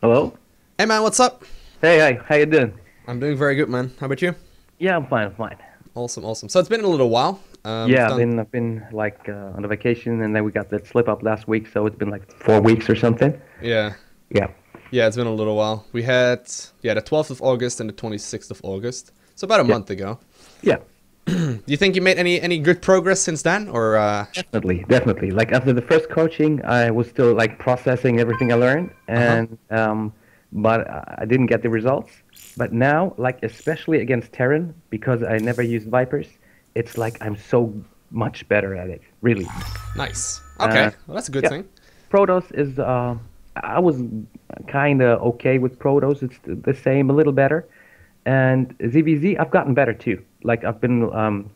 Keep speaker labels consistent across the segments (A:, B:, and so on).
A: Hello?
B: Hey man, what's up?
A: Hey, how you doing?
B: I'm doing very good, man. How about you?
A: Yeah, I'm fine, I'm fine.
B: Awesome, awesome. So it's been a little while. We've
A: Yeah, I've
B: done,
A: been I've been like on a vacation and then we got that slip up last week, so it's been like 4 weeks or something.
B: yeah,
A: Yeah.
B: yeah, it's been a little while. We had, the 12th of August and the 26th of August. So about a
A: Yeah.
B: month ago.
A: Yeah,
B: Do you think you made any good progress since then, or?
A: definitely. Like after the first coaching, I was still like processing everything I learned
B: Uh-huh.
A: and but I didn't get the results. But now, like especially against Terran, because I never used Vipers, it's like I'm so much better at it, really.
B: Nice.
A: Uh,
B: Okay, well that's a good
A: yeah.
B: thing.
A: Protoss is I was kind of okay with Protoss. It's the same, a little better. And ZVZ, I've gotten better too. Like I've been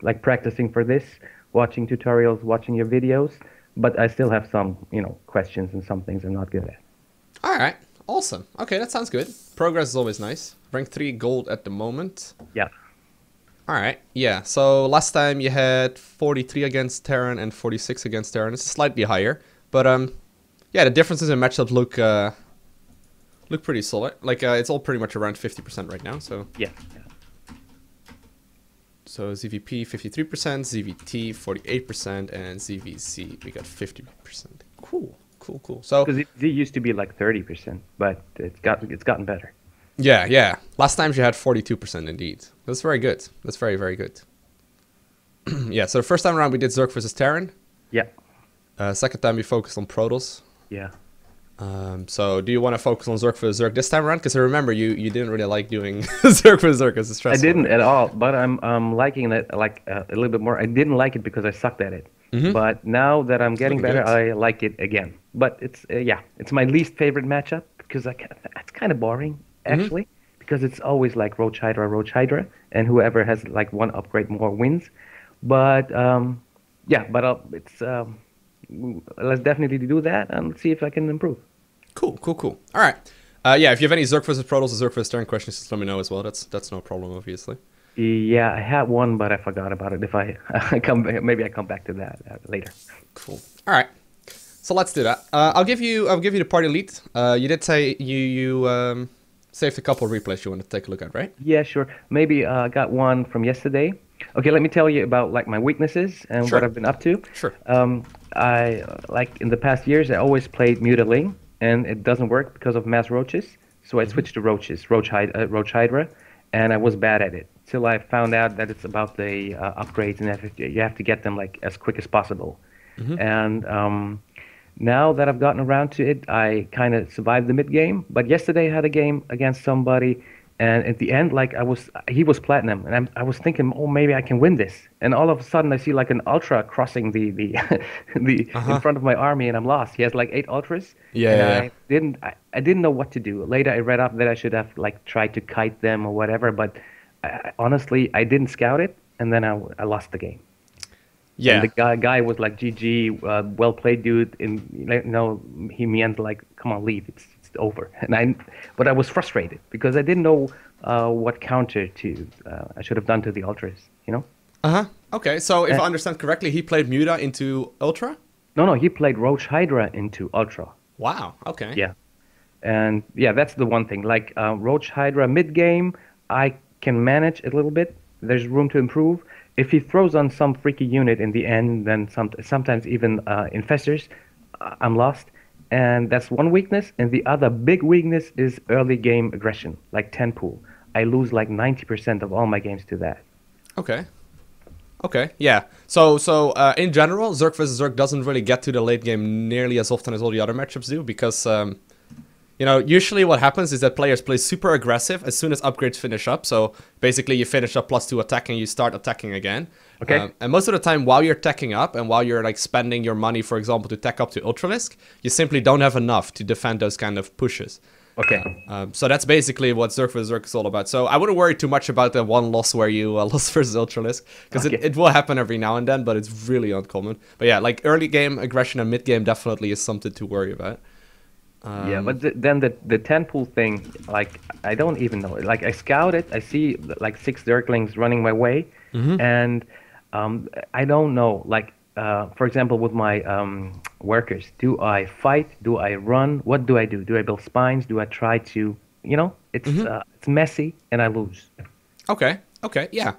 A: like practicing for this, watching tutorials, watching your videos, but I still have some, questions and some things I'm not good at.
B: All right, awesome. Okay, that sounds good. Progress is always nice. Rank 3 gold at the moment.
A: Yeah.
B: All right, yeah. So last time you had 43 against Terran and 46 against Terran. It's slightly higher, but yeah, the differences in matchups look pretty solid. Like it's all pretty much around 50% right now. So
A: Yeah. Yeah.
B: ZVP 53%, ZVT 48%, and ZVC we got 50%. Cool, cool, cool. So
A: Because Z used to be like 30%, but it's gotten better.
B: yeah, yeah. Last time you had 42% indeed. That's very good. That's very, very good. Yeah. So the first time around we did Zerg versus Terran.
A: Yeah.
B: Second time we focused on Protoss.
A: Yeah.
B: So do you want to focus on Zerg versus Zerg this time around? Because I remember you didn't really like doing Zerg versus Zerg as a
A: I
B: stressful.
A: didn't at all, but I'm liking it like a little bit more. I didn't like it because I sucked at it,
B: Mm-hmm.
A: but now that I'm getting
B: Looking
A: better,
B: good.
A: I like it again. But it's yeah, it's my least favorite matchup because it's kind of boring
B: Mm-hmm.
A: actually because it's always like Roach Hydra, and whoever has like one upgrade more wins. But yeah, but it's let's definitely do that and see if I can improve.
B: Cool, cool, cool. All right. Yeah, if you have any Zerg versus Protoss or Zerg versus Terran questions, just let me know as well. That's no problem, obviously.
A: Yeah, I had one, but I forgot about it. If I, I come, maybe I come back to that later.
B: Cool. All right. So let's do that. I'll give you the party lead. You did say you saved a couple of replays you want to take a look at, right?
A: Yeah, sure. Maybe I got one from yesterday. Okay, let me tell you about like my weaknesses and what
B: Sure.
A: I've been up to.
B: Sure.
A: I like in the past years I always played Mutaling, and it doesn't work because of mass roaches. So I switched to Roaches, Roach Hydra, and I was bad at it till I found out that it's about the upgrades and you have to get them like as quick as possible.
B: Mm-hmm.
A: And now that I've gotten around to it, I kind of survived the mid game. But yesterday I had a game against somebody, and at the end, like he was platinum, and I was thinking, oh, maybe I can win this. And all of a sudden, I see like an ultra crossing the the in
B: Uh-huh.
A: front of my army, and I'm lost. He has like 8 ultras,
B: Yeah,
A: and
B: yeah, yeah.
A: I didn't know what to do. Later, I read up that I should have like tried to kite them or whatever, but honestly, I didn't scout it, and then I lost the game. And
B: Yeah.
A: the guy was like, "GG, well played, dude." And he meant like, "Come on, leave. It's over." But I was frustrated because I didn't know what counter to I should have done to the ultras. You know?
B: Uh-huh. Okay, so if
A: Uh,
B: I understand correctly, he played Muta into Ultra?
A: no, he played Roach Hydra into Ultra.
B: Wow, okay.
A: Yeah, and yeah, that's the one thing. Like Roach Hydra mid game, I can manage a little bit. There's room to improve. If he throws on some freaky unit in the end, then sometimes even infestors, I'm lost. And that's one weakness. And the other big weakness is early game aggression, like 10 pool. I lose like 90% of all my games to that.
B: Okay. Okay, yeah. So in general, Zerg versus Zerg doesn't really get to the late game nearly as often as all the other matchups do because usually what happens is that players play super aggressive as soon as upgrades finish up. So basically you finish up +2 attack and you start attacking again.
A: Okay.
B: And most of the time while you're teching up and while you're like spending your money, for example, to tech up to Ultralisk, you simply don't have enough to defend those kind of pushes.
A: Okay.
B: So that's basically what Zerg vs Zerg is all about. So I wouldn't worry too much about the one loss where you lost versus Ultralisk, because
A: Okay.
B: it will happen every now and then, but it's really uncommon. But yeah, like early game aggression and mid game definitely is something to worry about.
A: Yeah, but then the 10 pool thing, like I don't even know. Like I scout it, I see like 6 Zerglings running my way,
B: Mm-hmm.
A: and I don't know. Like for example, with my workers, do I fight? Do I run? What do I do? Do I build spines? Do I try to, it's messy and I lose.
B: Okay. Okay. Yeah.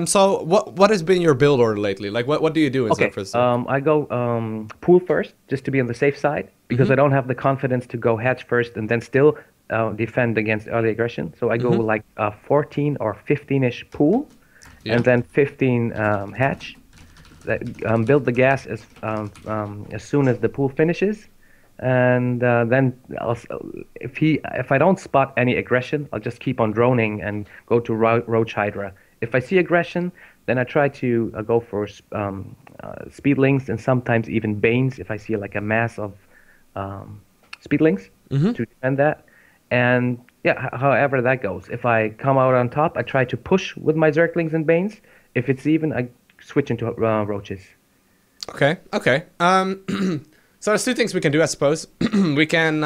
B: So what has been your build order lately? Like what do you do in
A: Okay,
B: Zerg?
A: I go pool first just to be on the safe side because I don't have the confidence to go hatch first and then still defend against early aggression. So I go like 14 or 15-ish pool
B: Yeah.
A: and then 15 hatch. That, build the gas as soon as the pool finishes, and then if I don't spot any aggression, I'll just keep on droning and go to Roach Hydra. If I see aggression, then I try to go for speedlings and sometimes even Banes if I see like a mass of speedlings to defend that. And yeah, however that goes. If I come out on top, I try to push with my Zerglings and Banes. If it's even, I switch into Roaches.
B: Okay. Okay. So there's two things we can do, I suppose. We can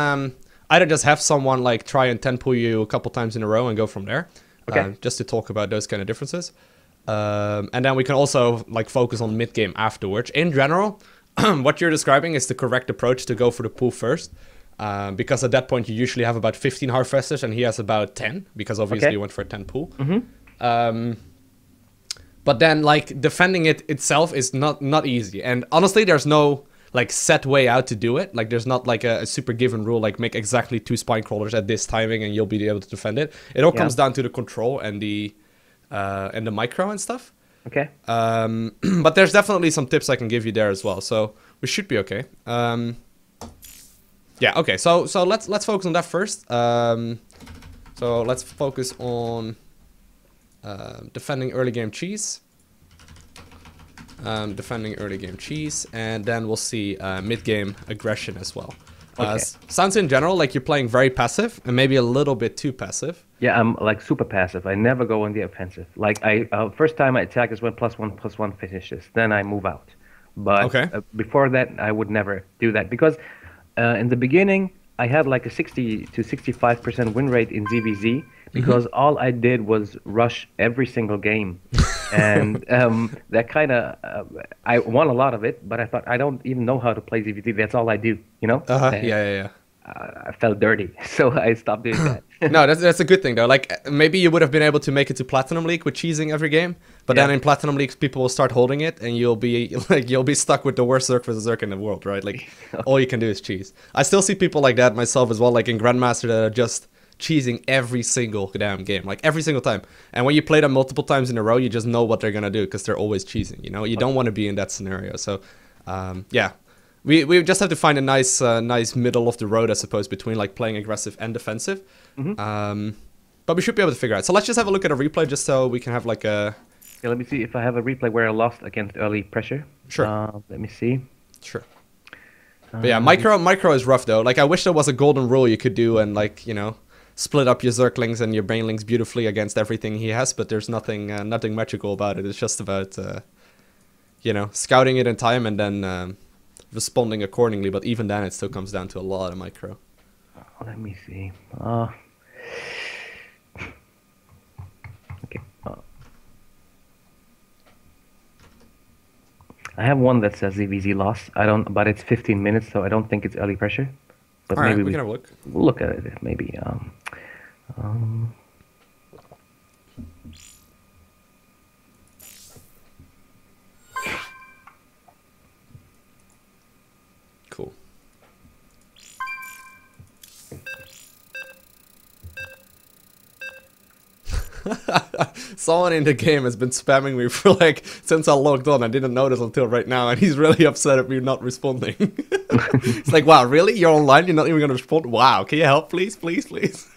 B: either just have someone like try and 10 pull you a couple times in a row and go from there.
A: Okay.
B: Just to talk about those kind of differences. And then we can also like focus on mid game afterwards. In general, what you're describing is the correct approach to go for the pool first. Because at that point you usually have about 15 harvesters and he has about 10 because obviously you went for a 10 pool. But then like defending it itself is not easy. And honestly, there's no like set way out to do it. Like there's not like a super given rule like make exactly 2 spine crawlers at this timing and you'll be able to defend it. It all comes down to the control and the micro and stuff.
A: Okay.
B: But there's definitely some tips I can give you there as well. So we should be okay. Yeah, okay. So let's focus on that first. So let's focus on defending early game cheese. Defending early game cheese, and then we'll see mid game aggression as well.
A: Okay.
B: Sounds in general like you're playing very passive and maybe a little bit too passive.
A: Yeah, I'm like super passive. I never go on the offensive. Like first time I attack is when +1/+1 finishes. Then I move out. But before that, I would never do that because in the beginning I had like a 60 to 65% win rate in ZVZ because all I did was rush every single game. And that kind of, I won a lot of it, but I thought I don't even know how to play ZVZ. That's all I do, you know?
B: Yeah.
A: I felt dirty, so I stopped doing that.
B: No, that's a good thing though. Like maybe you would have been able to make it to Platinum League with cheesing every game, but then in Platinum League people will start holding it, and you'll be stuck with the worst Zerg versus Zerg in the world, right? Like all you can do is cheese. I still see people like that myself as well, like in Grandmaster that are just cheesing every single damn game, like every single time. And when you play them multiple times in a row, you just know what they're gonna do because they're always cheesing. You know, you don't want to be in that scenario. So, yeah. We just have to find a nice middle of the road, I suppose, between like playing aggressive and defensive. But we should be able to figure out. So let's just have a look at a replay, just so we can have like a.
A: Yeah, let me see if I have a replay where I lost against early pressure.
B: Sure.
A: Let me see.
B: Sure. But yeah, micro is rough though. Like I wish there was a golden rule you could do and like split up your Zerglings and your Banelings beautifully against everything he has. But there's nothing magical about it. It's just about scouting it in time and then. Responding accordingly, but even then it still comes down to a lot of micro.
A: Let me see. Okay. I have one that says ZVZ loss. But it's 15 minutes, so I don't think it's early pressure. But
B: all
A: maybe
B: we can have a look.
A: We'll look at it. Maybe.
B: Cool. Someone in the game has been spamming me for like since I logged on. I didn't notice until right now, and he's really upset at me not responding. It's like, wow, really? You're online? You're not even gonna respond? Wow, can you help, please, please, please?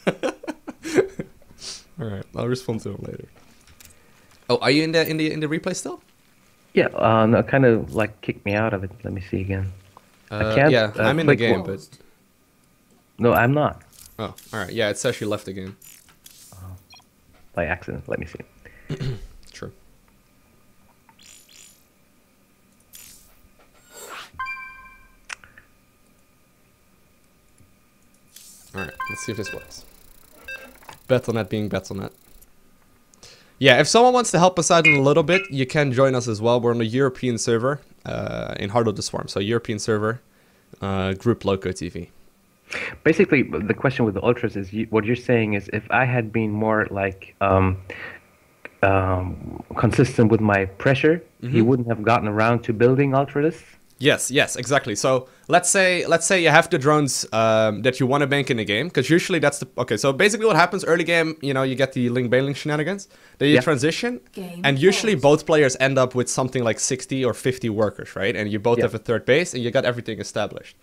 B: All right, I'll respond to him later. Oh, are you in the replay still?
A: Yeah. No, kind of like kicked me out of it. Let me see again. I can't.
B: Yeah, I'm in the game, but
A: no, I'm not.
B: Oh, all right. Yeah, it says you left the game.
A: By accident. Let me see.
B: True. Alright, let's see if this works. Battle.net being Battle.net. Yeah, if someone wants to help us out in a little bit, you can join us as well. We're on a European server. in Heart of the Swarm. So European server, group LowkoTV.
A: Basically, the question with the ultras is what you're saying is if I had been more like consistent with my pressure, he wouldn't have gotten around to building ultras.
B: Yes, exactly. So let's say you have the drones that you want to bank in the game, because usually that's the okay. So basically, what happens early game, you know, you get the link bailing shenanigans. Then you transition, and usually both players end up with something like 60 or 50 workers, right? And you both have a third base, and you got everything established.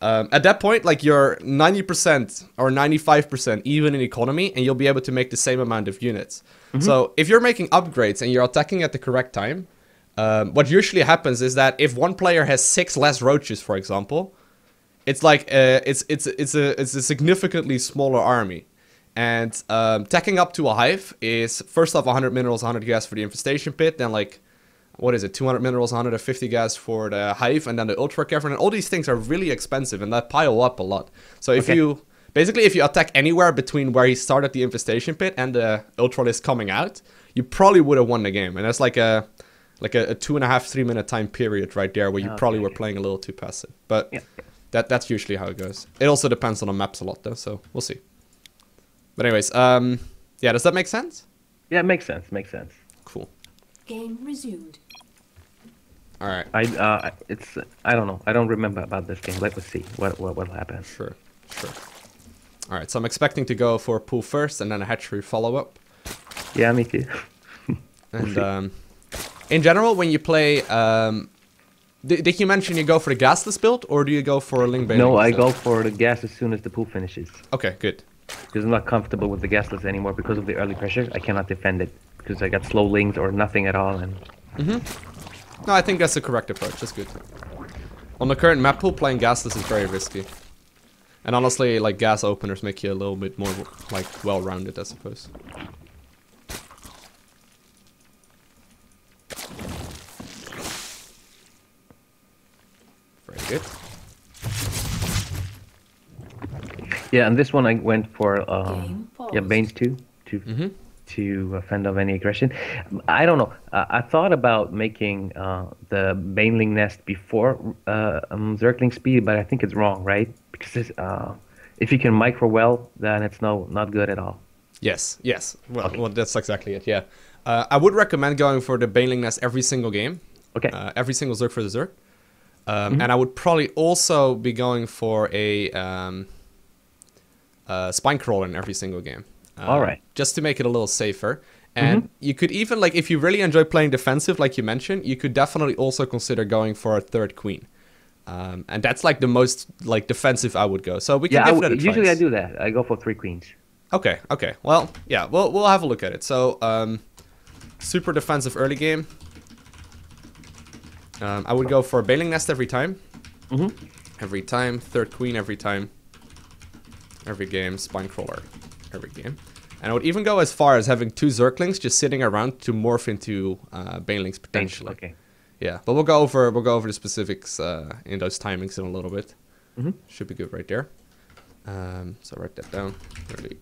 B: At that point, like you're 90% or 95% even in economy, and you'll be able to make the same amount of units. So if you're making upgrades and you're attacking at the correct time, what usually happens is that if one player has 6 less roaches, for example, it's like it's a significantly smaller army. And tacking up to a hive is first off 100 minerals, 100 gas for the infestation pit, then like what is it, 200 minerals, 150 gas for the hive, and then the ultra cavern. And all these things are really expensive, and that pile up a lot. So if you basically if you attack anywhere between where he started the infestation pit and the ultra list coming out, you probably would have won the game. And that's like a 2.5-3 minute time period right there where you probably were playing a little too passive. But that's usually how it goes. It also depends on the maps a lot though, so we'll see. But anyways, yeah, does that make sense?
A: Yeah, it makes sense. Makes sense.
B: Cool.
C: Game resumed.
B: All right.
A: I don't know. I don't remember about this game. Let's see what happened.
B: Sure. All right. So I'm expecting to go for a pool first and then a hatchery follow up.
A: Yeah, me too.
B: And in general, when you play, did you mention you go for the gasless build or do you go for a link bailing?
A: No, I go for the gas as soon as the pool finishes.
B: Okay, good.
A: Because I'm not comfortable with the gasless anymore because of the early pressure. I cannot defend it because I got slow links or nothing at all. And
B: No, I think that's the correct approach. That's good. On the current map pool, playing gasless is very risky. And honestly, like gas openers make you a little bit more like well-rounded, I suppose. Very good.
A: yeah, and this one I went for Banes 2 to fend off any aggression. I don't know. I thought about making the Baneling nest before Zergling speed, but I think it's wrong, right? Because if you can micro well, then it's not good at all.
B: Yes. Well, that's exactly it. Yeah. I would recommend going for the Baneling nest every single game.
A: Okay.
B: Every single Zerg for the Zerg. And I would probably also be going for a spine crawler in every single game.
A: All right.
B: Just to make it a little safer. And you could even, like, if you really enjoy playing defensive, like you mentioned, you could definitely also consider going for a third queen. And that's like the most like defensive I would go. So we can give that a try.
A: Usually I do that. I go for 3 queens.
B: Okay. Well, yeah, we'll have a look at it. So super defensive early game. I would go for a Baneling nest every time. Every time. Third queen every time. Every game. Spine crawler every game. And I would even go as far as having 2 Zerglings just sitting around to morph into Banelings potentially.
A: Okay.
B: Yeah, but we'll go over the specifics in those timings in a little bit. Should be good right there. So write that down. Really.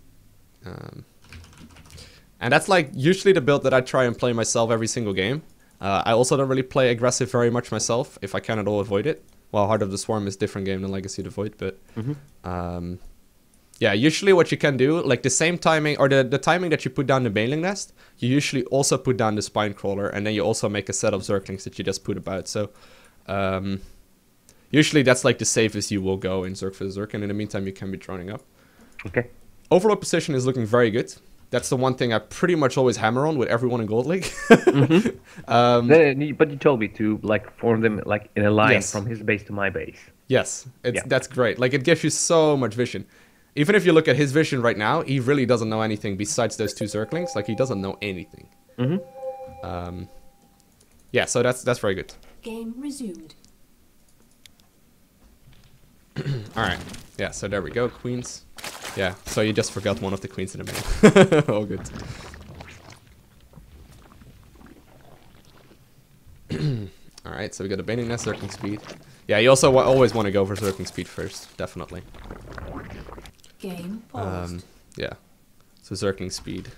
B: And that's like usually the build that I try and play myself every single game. I also don't really play aggressive very much myself if I can at all avoid it. Well, Heart of the Swarm is a different game than Legacy of the Void, but yeah, usually what you can do, like the same timing, or the timing that you put down the Baneling nest, you usually also put down the Spine Crawler, and then you also make a set of Zerglings that you just put about. So usually that's like the safest you will go in Zerg for the Zerg, and in the meantime you can be droning up.
A: Okay.
B: Overall position is looking very good. That's the one thing I pretty much always hammer on with everyone in Gold League.
A: But you told me to like form them like in a line from his base to my base.
B: Yes, that's great. Like it gives you so much vision. Even if you look at his vision right now, he really doesn't know anything besides those 2 Zerglings. Like he doesn't know anything. Yeah, so that's very good.
C: Game resumed.
B: All right. Yeah, so there we go, queens. Yeah, so you just forgot one of the queens in the middle. Oh, good. All right, so we got a Baneling nest, Zergling speed. Yeah, you also always want to go for Zergling speed first, definitely.
C: Game paused.
B: Yeah, so Zergling speed.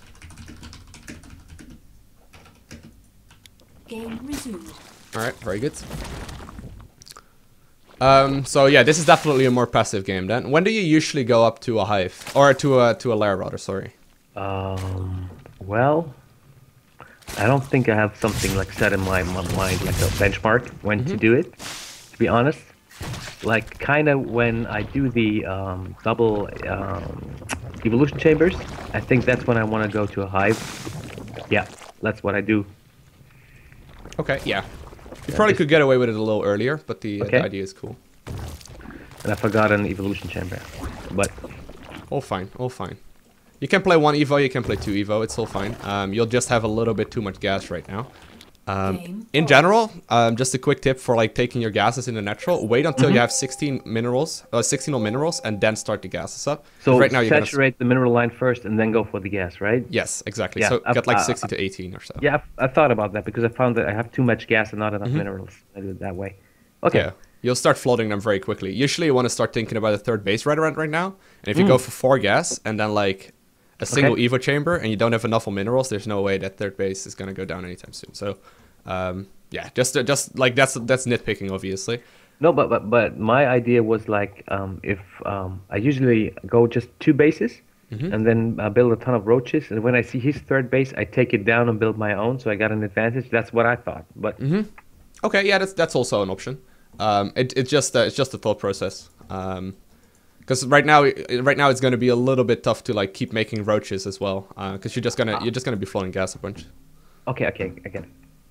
C: Game resumed.
B: Alright, very good. So yeah, this is definitely a more passive game then. When do you usually go up to a hive? Or to a lair rather, sorry.
A: Well, I don't think I have something like set in my mind, like a benchmark when to do it, to be honest. Like, kind of when I do the double evolution chambers, I think that's when I want to go to a hive. Yeah, that's what I do.
B: Okay, yeah. You probably could get away with it a little earlier, but the idea is cool.
A: And I forgot an evolution chamber, but...
B: All fine, all fine. You can play 1 Evo, you can play 2 Evo, it's all fine. You'll just have a little bit too much gas right now. In general, just a quick tip for like taking your gases in the natural, wait until you have 16 minerals, 16 minerals, and then start the gases up.
A: So
B: right now you're
A: saturate the mineral line first and then go for the gas, right?
B: Yes, exactly.
A: Yeah,
B: So get like 60 to 18 or so.
A: Yeah, I thought about that because I found that I have too much gas and not enough minerals. I do it that way. Okay.
B: Yeah, you'll start flooding them very quickly. Usually you want to start thinking about a third base right around right now. And if you go for 4 gas and then like a single Evo chamber and you don't have enough minerals, there's no way that third base is going to go down anytime soon. So, yeah, just like that's nitpicking, obviously.
A: No, but my idea was like if I usually go just 2 bases and then build a ton of roaches, and when I see his third base, I take it down and build my own, so I got an advantage. That's what I thought. But
B: okay, yeah, that's also an option. It's just a thought process. Because right now it's going to be a little bit tough to like keep making roaches as well. Because you're just gonna be flowing gas a bunch.
A: Okay, I get it.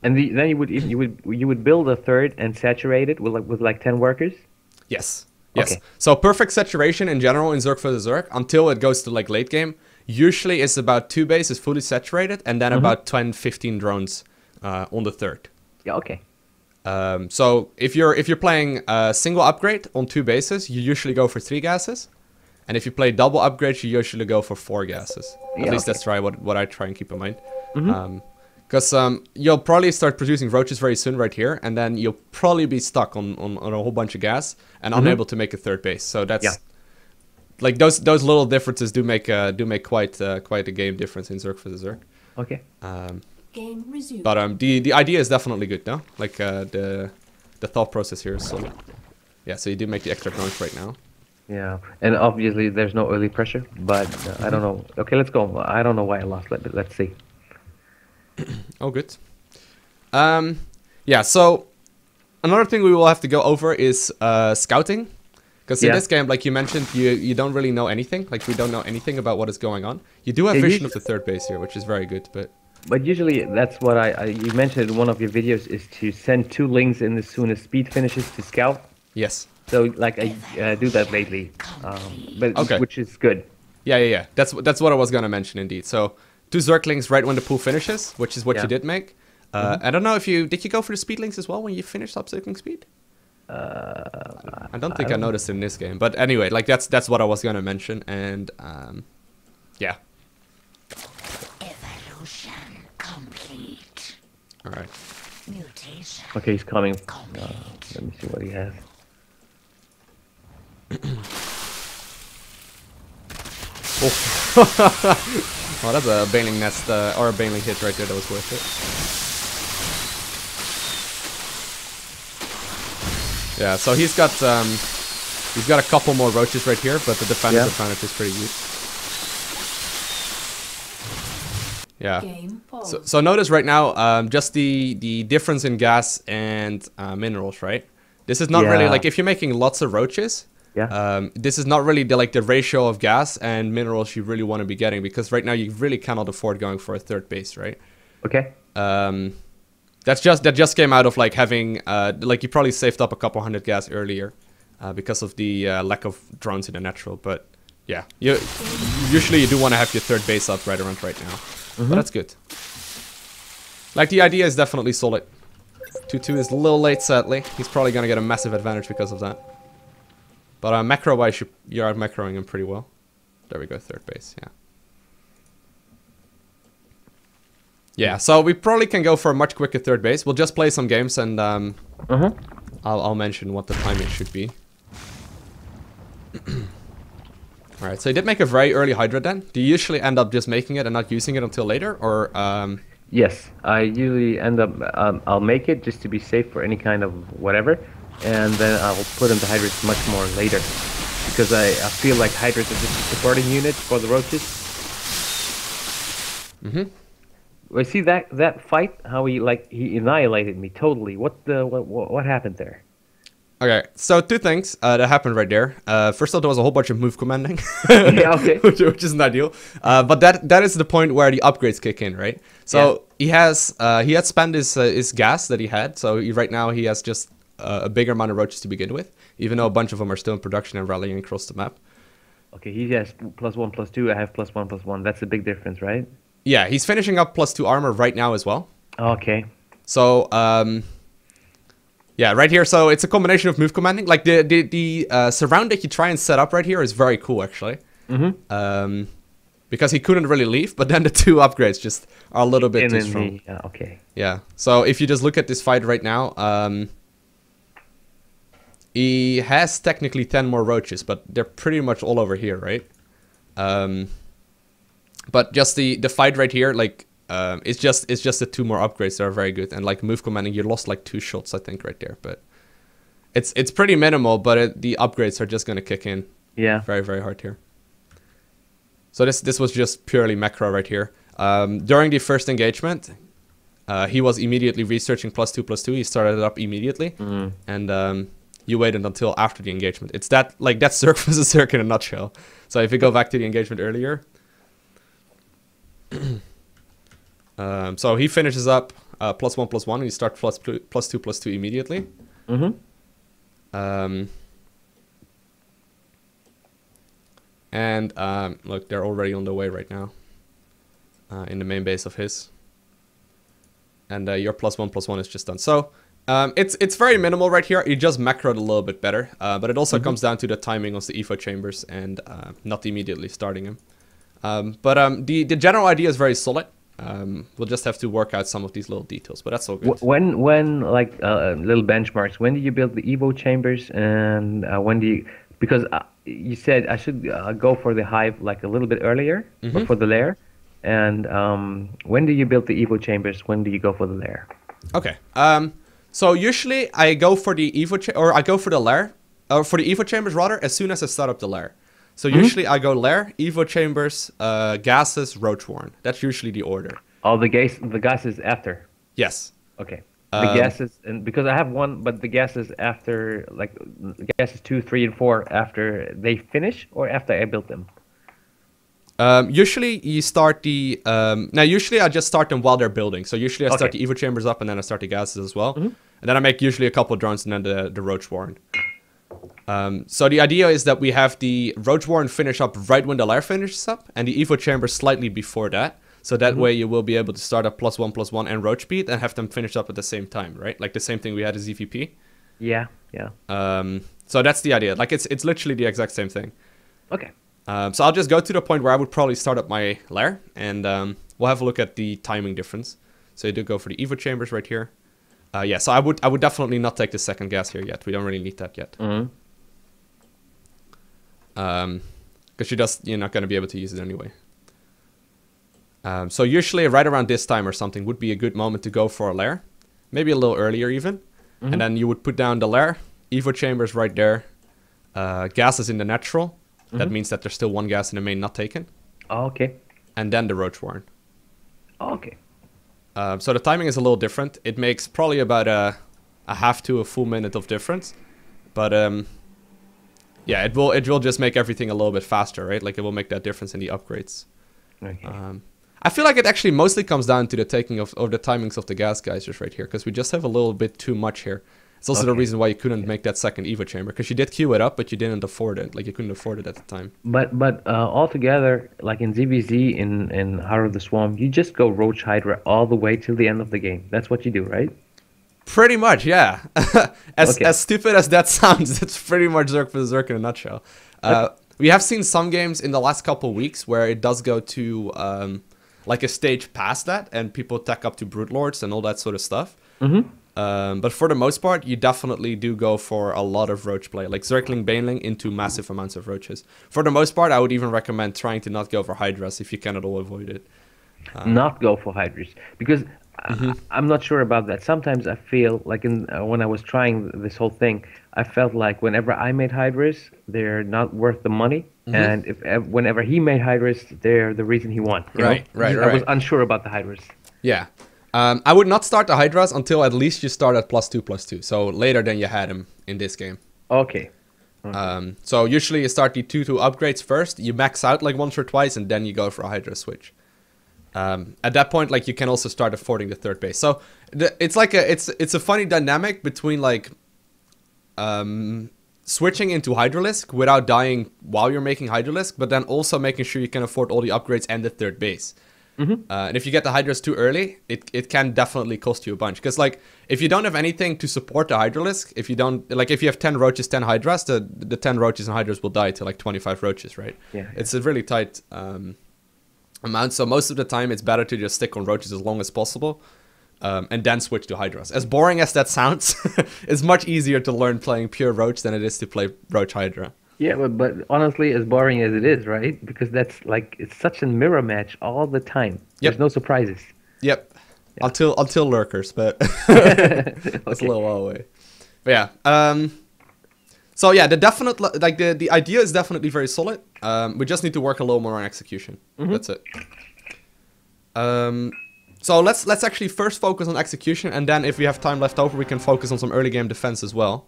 A: And then you would build a third and saturate it with like 10 workers.
B: Yes.
A: Okay.
B: So perfect saturation in general in Zerg vs Zerg until it goes to like late game. Usually it's about 2 bases fully saturated and then about 10-15 drones on the third.
A: Yeah. Okay.
B: So if you're playing a single upgrade on 2 bases, you usually go for 3 gases, and if you play double upgrades, you usually go for 4 gases. At least that's what I try and keep in mind. Because you'll probably start producing roaches very soon right here, and then you'll probably be stuck on a whole bunch of gas and unable to make a third base. So that's like those little differences do make quite a game difference in Zerg vs Zerg.
A: Okay.
C: Game resumed.
B: But the idea is definitely good, no? Like the thought process here is solid. Yeah, so you do make the extra points right now.
A: Yeah, and obviously there's no early pressure, but I don't know. Okay, let's go. I don't know why I lost. Let's see.
B: Oh, good. Yeah, so another thing we will have to go over is scouting. Because in this game, like you mentioned, you don't really know anything. Like, we don't know anything about what is going on. You do have vision of the third base here, which is very good, but...
A: But usually, that's what you mentioned in one of your videos, is to send 2 links in as soon as speed finishes to scout.
B: Yes.
A: So, like, I do that lately, which is good.
B: Yeah. That's what I was going to mention, indeed. So, 2 Zerglings right when the pool finishes, which is what you did make. I don't know if did you go for the speed links as well when you finished upcycling speed? I don't think I noticed in this game, but anyway, like that's what I was gonna mention, and yeah.
D: Evolution complete.
B: All right.
D: Mutation.
A: Okay, he's coming. Let me see what he has.
B: Oh, that's a baneling nest or a baneling hit right there. That was worth it. Yeah, so he's got a couple more roaches right here, but the defensive advantage is pretty good. Yeah. So notice right now, just the difference in gas and minerals, right? This is not really like if you're making lots of roaches. Yeah. This is not really the ratio of gas and minerals you really want to be getting, because right now you really cannot afford going for a third base, right?
A: Okay.
B: That just came out of like having like you probably saved up a couple hundred gas earlier because of the lack of drones in the natural. But yeah, usually you do want to have your third base up right around right now. But that's good. Like the idea is definitely solid. 2-2 is a little late, sadly. He's probably gonna get a massive advantage because of that. But macro-wise, you're out macroing him pretty well. There we go, third base, yeah. Yeah, so we probably can go for a much quicker third base. We'll just play some games and I'll mention what the timing should be. Alright, so you did make a very early Hydra then. Do you usually end up just making it and not using it until later? Or
A: Yes, I usually end up, I'll make it just to be safe for any kind of whatever, and then I'll put in the hydrates much more later. Because I feel like hydrates are just a supporting unit for the roaches.
B: Mm-hmm.
A: I see that fight, how he annihilated me totally. What happened there?
B: Okay, so two things that happened right there. First of all, there was a whole bunch of move commanding,
A: Yeah, okay.
B: which isn't ideal. But that is the point where the upgrades kick in, right? So he had spent his gas that he had. So right now he has just a bigger amount of roaches to begin with, even though a bunch of them are still in production and rallying across the map.
A: Okay, he has +1/+2. I have +1/+1. That's a big difference, right?
B: Yeah, he's finishing up +2 armor right now as well.
A: Okay.
B: So yeah, right here. So it's a combination of move commanding. Like the surround that you try and set up right here is very cool actually.
A: Mm-hmm.
B: Because he couldn't really leave, but then the two upgrades just are a little bit too strong.
A: Okay.
B: Yeah. So if you just look at this fight right now, he has technically 10 more roaches, but they're pretty much all over here, right? But just the fight right here, like it's just the two more upgrades that are very good, and like move commanding, you lost like 2 shots I think right there, but it's pretty minimal, but the upgrades are just gonna kick in.
A: Yeah.
B: Very very hard here. So this was just purely macro right here. During the first engagement, he was immediately researching +2/+2. He started it up immediately, and you waited until after the engagement. It's that's Zerg vs Zerg in a nutshell. So if you go back to the engagement earlier, so he finishes up +1/+1, and he starts +2/+2 immediately. And look, they're already on the way right now in the main base of his. And your +1/+1 is just done. So it's very minimal right here. You just macroed a little bit better. But it also comes down to the timing of the evo chambers and not immediately starting him. But the general idea is very solid. We'll just have to work out some of these little details, but that's all good.
A: When like little benchmarks, when do you build the evo chambers, and when do you, because you said I should go for the hive like a little bit earlier, or for the lair, and when do you build the evo chambers? When do you go for the lair?
B: Okay. So usually I go for the I go for the lair, or for the evo chambers rather, as soon as I start up the lair. So usually I go lair, evo chambers, gases, roach warren. That's usually the order.
A: Oh, the gas is after.
B: Yes.
A: Okay. The gases, and because I have one, but the gases after, like the gases 2, 3, and 4 after they finish, or after I built them.
B: Usually you start the now usually I just start them while they're building. So usually I start the evo chambers up, and then I start the gases as well, and then I make usually a couple of drones, and then the roach warren. So the idea is that we have the roach warren finish up right when the lair finishes up, and the evo chamber slightly before that. So that way you will be able to start up +1/+1 and roach beat and have them finish up at the same time, right? Like the same thing we had as EVP.
A: Yeah, yeah.
B: So that's the idea. Like it's literally the exact same thing.
A: Okay.
B: So I'll just go to the point where I would probably start up my lair, and we'll have a look at the timing difference. So you do go for the evo chambers right here. Yeah, so I would definitely not take the second gas here yet. We don't really need that yet. Because you're not going to be able to use it anyway. So usually right around this time or something would be a good moment to go for a lair. Maybe a little earlier even. And then you would put down the lair, evo chambers right there, gases in the natural. That means that there's still one gas in the main not taken.
A: Oh, okay.
B: And then the roach warren.
A: Oh, okay.
B: So the timing is a little different. It makes probably about a half to a full minute of difference. But yeah, it will just make everything a little bit faster, right? Like it will make that difference in the upgrades.
A: Okay.
B: I feel like it actually mostly comes down to the taking of the timings of the gas geysers right here, because we just have a little bit too much here. It's also the reason why you couldn't make that second evo chamber, because you did queue it up, but you didn't afford it. Like you couldn't afford it at the time.
A: But altogether, like in ZVZ, in Heart of the Swarm, you just go Roach Hydra all the way till the end of the game. That's what you do, right?
B: Pretty much, yeah. As stupid as that sounds, it's pretty much Zerg for the Zerg in a nutshell. We have seen some games in the last couple weeks where it does go to like a stage past that, and people tech up to Brute Lords and all that sort of stuff. But for the most part, you definitely do go for a lot of roach play, like Zergling, Baneling into massive amounts of roaches. For the most part, I would even recommend trying to not go for Hydras if you can at all avoid it.
A: not go for hydras because I'm not sure about that. Sometimes I feel like when I was trying this whole thing, I felt like whenever I made hydras, they're not worth the money, and whenever he made hydras, they're the reason he won. You know?
B: Right.
A: I was unsure about the hydras.
B: Yeah. I would not start the hydras until at least you start at +2/+2. So later than you had him in this game.
A: Okay.
B: So usually you start the 2/2 upgrades first, you max out like once or twice, and then you go for a hydra switch. At that point, like, you can also start affording the third base. So it's like it's a funny dynamic between like switching into Hydralisk without dying while you're making Hydralisk, but then also making sure you can afford all the upgrades and the third base. And if you get the Hydras too early, it can definitely cost you a bunch. Because, like, if you don't have anything to support the Hydralisk, if you have 10 Roaches, 10 Hydras, the 10 Roaches and Hydras will die to like 25 Roaches, right?
A: Yeah.
B: It's a really tight amount. So most of the time, it's better to just stick on Roaches as long as possible. And then switch to Hydras. As boring as that sounds, it's much easier to learn playing pure Roach than it is to play Roach Hydra.
A: Yeah, but honestly, as boring as it is, right? Because that's like it's such a mirror match all the time. There's no surprises.
B: Yep. Yeah. Until lurkers, but that's a little while away. But yeah. So yeah, the idea is definitely very solid. We just need to work a little more on execution. That's it. So let's actually first focus on execution, and then if we have time left over, we can focus on some early game defense as well.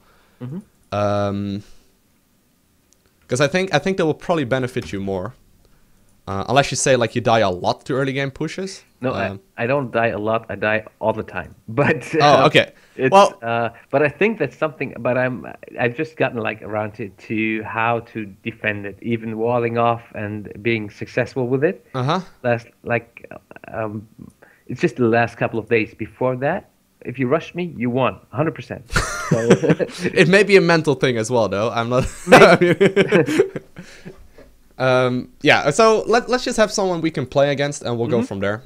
B: Because I think that will probably benefit you more, unless you say like you die a lot to early game pushes.
A: No, I don't die a lot. I die all the time. But
B: okay.
A: Well, but I think that's something. But I've just gotten like around to how to defend it, even walling off and being successful with it. It's just the last couple of days. Before that, if you rush me, you won 100%. So
B: it may be a mental thing as well, though. I'm not. Yeah. So let's just have someone we can play against, and we'll go from there.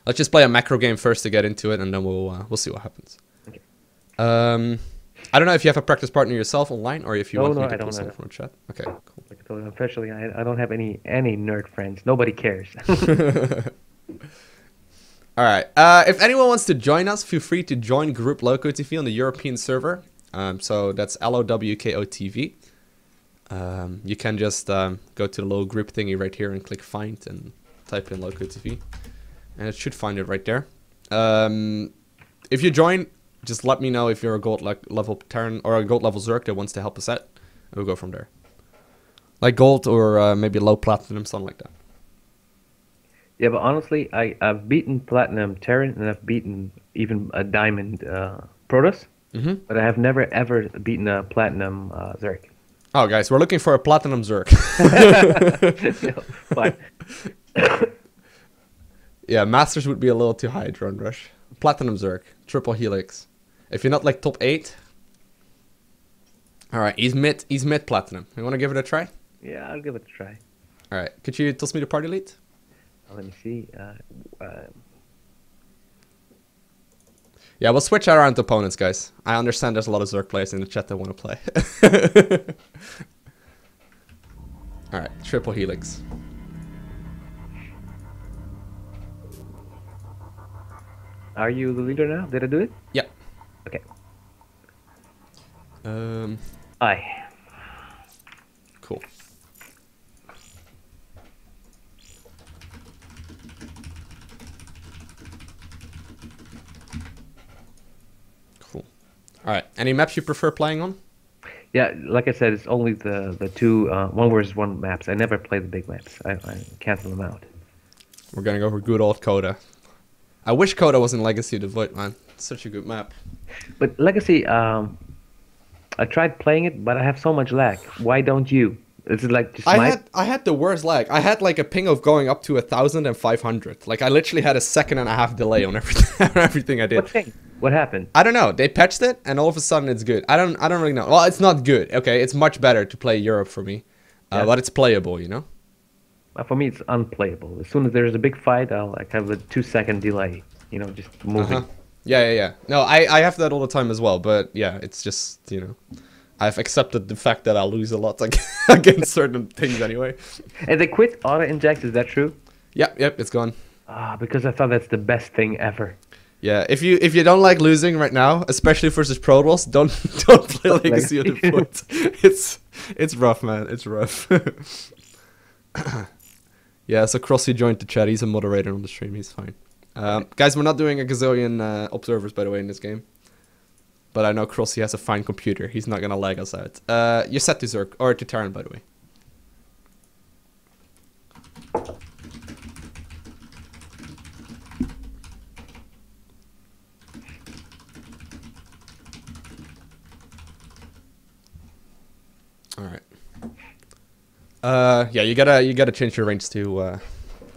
B: Let's just play a macro game first to get into it, and then we'll see what happens.
A: Okay.
B: I don't know if you have a practice partner yourself online, or if you want me to pull someone from the chat. Okay, cool.
A: Unfortunately, I don't have any nerd friends. Nobody cares.
B: All right. If anyone wants to join us, feel free to join Group LowkoTV on the European server. So that's LowkoTV. You can just go to the little group thingy right here and click find and type in LowkoTV, and it should find it right there. If you join, just let me know if you're a gold level Terran or a gold level Zerg that wants to help us out, and we'll go from there. Like gold or maybe low platinum, something like that.
A: Yeah, but honestly, I've beaten platinum Terran and I've beaten even a diamond Protoss, but I have never ever beaten a platinum Zerg.
B: Oh, guys, we're looking for a platinum Zerg.
A: No, fine.
B: Yeah, Masters would be a little too high, Drone Rush. Platinum Zerg, triple helix. If you're not like top 8. All right, he's mid platinum. You want to give it a try?
A: Yeah, I'll give it a try.
B: All right, could you toss me the party lead?
A: Let me see.
B: Yeah, we'll switch around to opponents, guys. I understand there's a lot of Zerg players in the chat that want to play. All right, triple helix.
A: Are you the leader now? Did I do it?
B: Yep.
A: Okay.
B: Aye. Cool. Cool. All right. Any maps you prefer playing on?
A: Yeah, like I said, it's only the two 1v1 maps. I never play the big maps. I cancel them out.
B: We're gonna go for good old Coda. I wish Coda was in Legacy of the Void, man. It's such a good map.
A: But Legacy, I tried playing it, but I have so much lag. Why don't you? Is it like just
B: I had the worst lag. I had like a ping of going up to 1,500. Like I literally had a 1.5 seconds delay on everything, everything I did.
A: What thing? What happened?
B: I don't know. They patched it, and all of a sudden it's good. I don't really know. Well, it's not good. Okay, it's much better to play Europe for me, but it's playable, you know.
A: For me, it's unplayable. As soon as there's a big fight, I'll like have a 2-second delay. You know, just moving.
B: Yeah. No, I have that all the time as well. But yeah, it's just, you know, I've accepted the fact that I'll lose a lot against certain things anyway.
A: And they quit auto inject. Is that true?
B: Yep, it's gone.
A: Because I thought that's the best thing ever.
B: Yeah, if you don't like losing right now, especially versus Pro Rolls, don't play Legacy of the Void. It's rough, man. It's rough. Yeah, so Crossy joined the chat. He's a moderator on the stream. He's fine. Guys, we're not doing a gazillion observers, by the way, in this game. But I know Crossy has a fine computer. He's not gonna lag us out. You're set to Zerg or to Terran, by the way. All right. Yeah, you gotta change your range to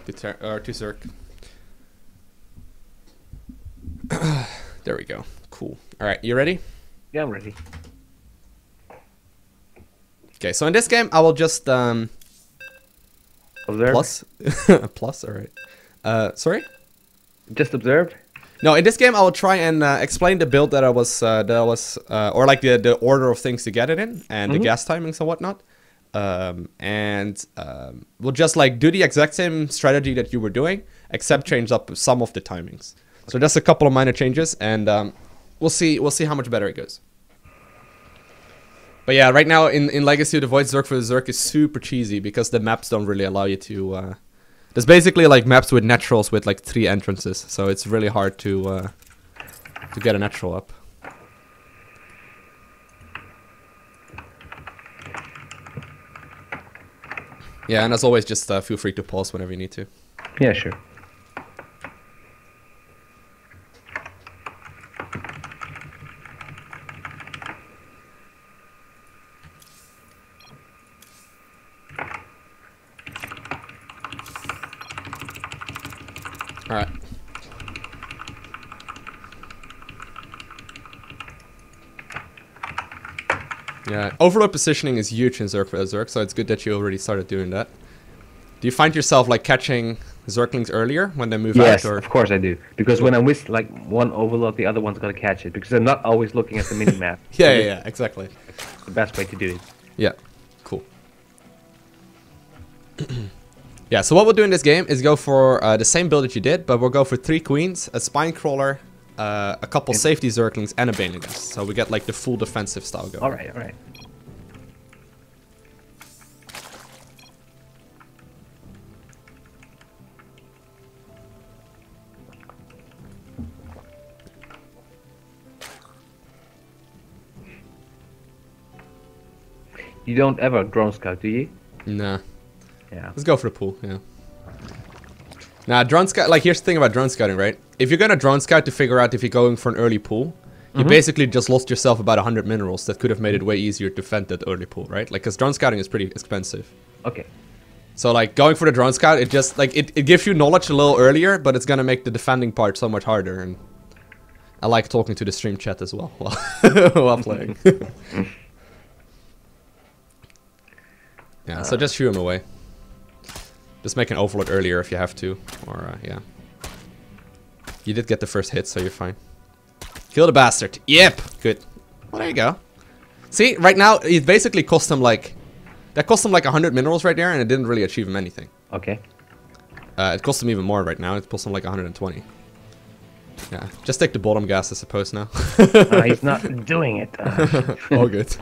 B: Zerg. There we go. Cool. All right, you ready?
A: Yeah, I'm ready.
B: Okay, so in this game, I will just
A: Observe.
B: plus plus. All right. Sorry.
A: Just observed.
B: No, in this game, I will try and explain the build that I was or like the order of things to get it in and the gas timings and whatnot. We'll just like do the exact same strategy that you were doing, except change up some of the timings. So just a couple of minor changes, and we'll see how much better it goes. But yeah, right now in Legacy of the Void, Zerg for the Zerg is super cheesy because the maps don't really allow you to. There's basically like maps with naturals with like 3 entrances, so it's really hard to get a natural up. Yeah, and as always, just feel free to pause whenever you need to.
A: Yeah, sure.
B: All right. Yeah, overload positioning is huge in Zerg for Zerg, so it's good that you already started doing that. Do you find yourself like catching Zerglings earlier when they move out?
A: Yes,
B: Or?
A: of course I do. Because when I miss like one overload, the other one's gonna catch it. Because I'm not always looking at the mini map.
B: Yeah, exactly.
A: The best way to do it.
B: Yeah, cool. Yeah, so what we'll do in this game is go for the same build that you did, but we'll go for 3 queens, a spine crawler, a couple safety Zerglings, and a Baneling Gas. So we get like the full defensive style going.
A: Alright, alright. You don't ever drone scout, do you?
B: Nah.
A: Yeah.
B: Let's go for the pool, yeah. Now, drone scout, like here's the thing about drone scouting, right? If you're gonna drone scout to figure out if you're going for an early pool, you basically just lost yourself about 100 minerals that could have made it way easier to defend that early pool, right? Like, because drone scouting is pretty expensive.
A: Okay.
B: So, like, going for the drone scout, it just, like, it gives you knowledge a little earlier, but it's gonna make the defending part so much harder, and I like talking to the stream chat as well while playing. Yeah, so just shoo him away. Just make an overload earlier if you have to, or yeah. You did get the first hit, so you're fine. Kill the bastard. Yep, good. Well, there you go. See, right now it basically cost him like, that cost him like 100 minerals right there, and it didn't really achieve him anything.
A: Okay.
B: It cost him even more right now. It cost him like 120. Yeah, just take the bottom gas, I suppose now.
A: He's not doing it.
B: All good.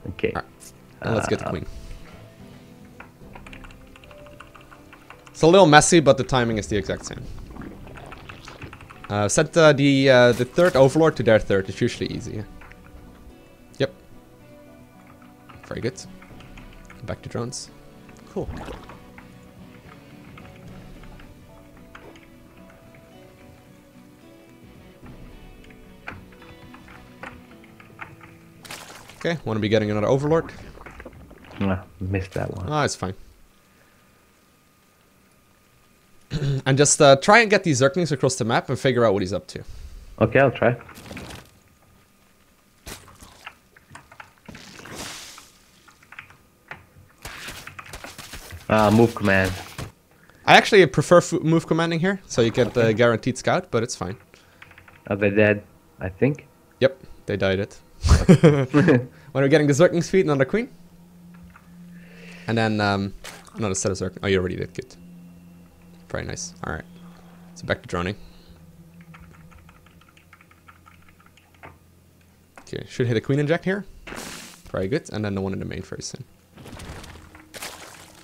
A: Okay.
B: Right. And let's get the queen. It's a little messy, but the timing is the exact same. Set the third overlord to their third. It's usually easy. Yeah. Yep. Very good. Back to drones. Cool. Okay, want to be getting another overlord?
A: Missed that one.
B: Ah, it's fine. And just try and get these Zerglings across the map and figure out what he's up to.
A: Okay, I'll try. Move command.
B: I actually prefer move commanding here, so you get the guaranteed scout, but it's fine.
A: Are they dead? I think.
B: Yep, they died it. When we're getting the Zergling's feet, another queen. And then another set of Zerglings. Oh, you already did, good. Very nice. Alright. So back to droning. Okay, should hit a queen inject here. Very good. And then the one in the main very soon.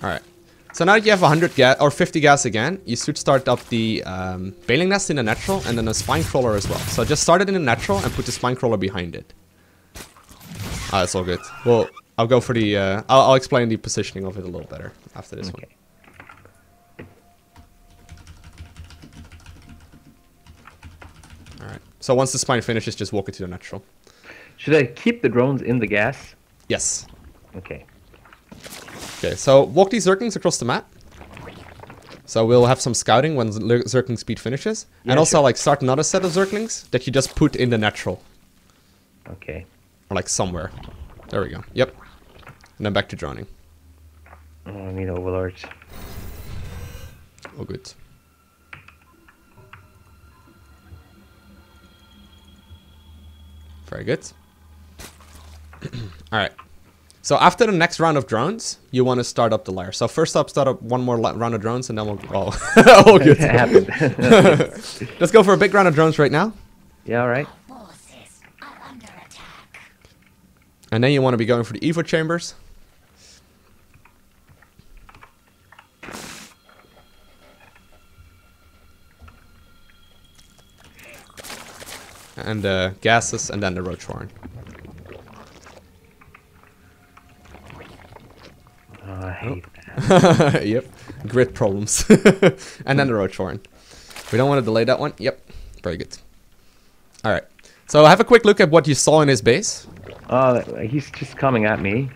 B: Alright. So now that you have 100 gas or 50 gas again, you should start up the Bailing Nest in the natural and then a Spine Crawler as well. So just start it in the natural and put the Spine Crawler behind it. Ah, that's all good. Well, I'll go for the... I'll explain the positioning of it a little better after this one. Alright. So once the Spine finishes, just walk it to the natural.
A: Should I keep the drones in the gas?
B: Yes.
A: Okay.
B: Okay, so walk these Zerglings across the map. So we'll have some scouting when Zergling speed finishes.
A: Yeah,
B: and also
A: sure.
B: like start another set of Zerglings that you just put in the natural.
A: Okay.
B: Or like somewhere. There we go. Yep. And then back to droning.
A: Oh, I need overlords.
B: Oh, good. Very good. Alright. So after the next round of drones, you want to start up the lair. So first up, start up one more round of drones and then we'll... Oh, all good.
A: It happened.
B: Let's go for a big round of drones right now.
A: Yeah, alright.
D: Forces are under attack.
B: And then you want to be going for the Evo chambers. And the gases and then the Roach Horn.
A: Oh, I hate that.
B: Yep. Grid problems. And then the Roach Horn. We don't want to delay that one. Yep. Very good. Alright. So have a quick look at what you saw in his base.
A: He's just coming at me.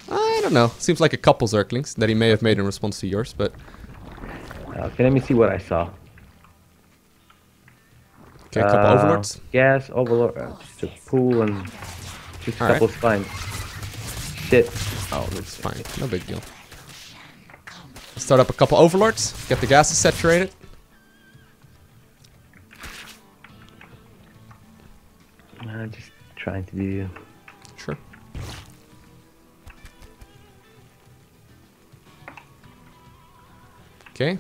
B: I don't know. Seems like a couple Zerglings that he may have made in response to yours, but...
A: Okay, let me see what I saw.
B: Okay, a couple Overlords.
A: Gas, Overlord, just a pool and just a
B: All right.
A: couple spines. Shit. Oh,
B: It's fine. No big deal. Start up a couple Overlords. Get the gases saturated.
A: Just trying to do...
B: Sure. Okay.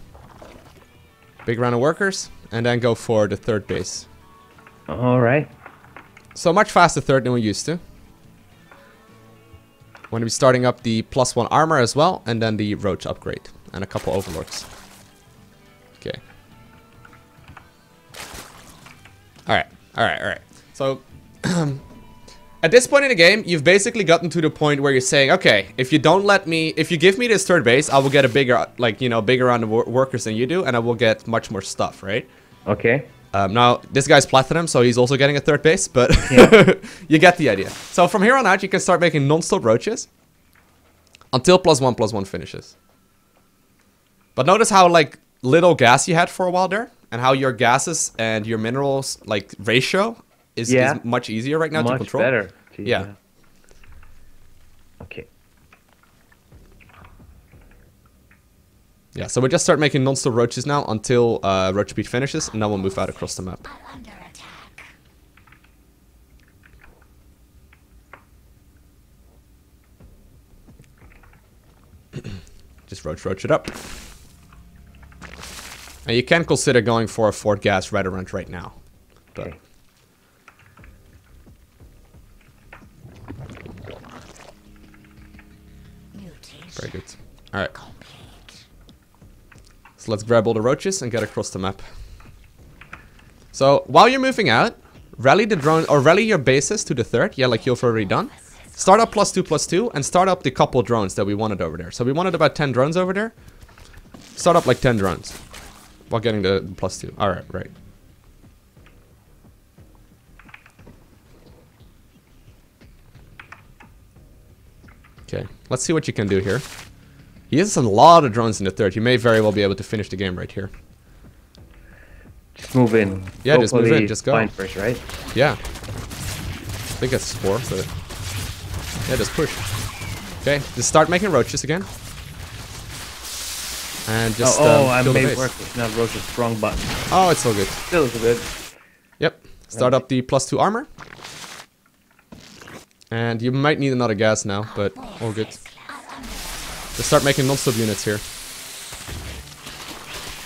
B: Big round of workers. And then go for the third base.
A: Alright.
B: So much faster third than we used to. Want to be starting up the +1 armor as well. And then the Roach upgrade. And a couple Overlords. Okay. Alright. Alright, alright. So... At this point in the game, you've basically gotten to the point where you're saying, okay, if you don't let me, if you give me this third base, I will get a bigger, like, you know, bigger round of workers than you do, and I will get much more stuff, right?
A: Okay.
B: Now, this guy's platinum, so he's also getting a third base, but
A: Yeah.
B: you get the idea. So from here on out, you can start making non-stop roaches until +1/+1 finishes. But notice how, like, little gas you had for a while there, and how your gases and your minerals, like, ratio is much easier right now to control.
A: Much better. Gee,
B: Yeah.
A: Okay.
B: Yeah, so we just start making non-stop roaches now until roach speed finishes, and then we'll move out across the map.
D: Are under attack.
B: Just roach it up. And you can consider going for a Fort Gas Redderant right now. But
A: Okay.
D: Mutation
B: very good. Alright,
D: complete.
B: so let's grab all the roaches and get across the map. So while you're moving out, rally the drone or rally your bases to the third. Yeah, like you've already done. Start up +2/+2 and start up the couple drones that we wanted over there. So we wanted about 10 drones over there. Start up like 10 drones while getting the +2. Alright, right. Okay, let's see what you can do here. He has a lot of drones in the third. You may very well be able to finish the game right here.
A: Just move in.
B: Yeah,
A: Go
B: just
A: for
B: move in,
A: the
B: just go.
A: spine first, right?
B: Yeah. I think that's Spore, but... Yeah, just push. Okay, just start making roaches again. And just
A: I
B: kill the
A: made
B: base.
A: work with not Roaches, wrong button.
B: Oh, it's all good.
A: Still is good.
B: Yep. Start up the +2 armor. And you might need another gas now, but all good. Just start making non-stop units here.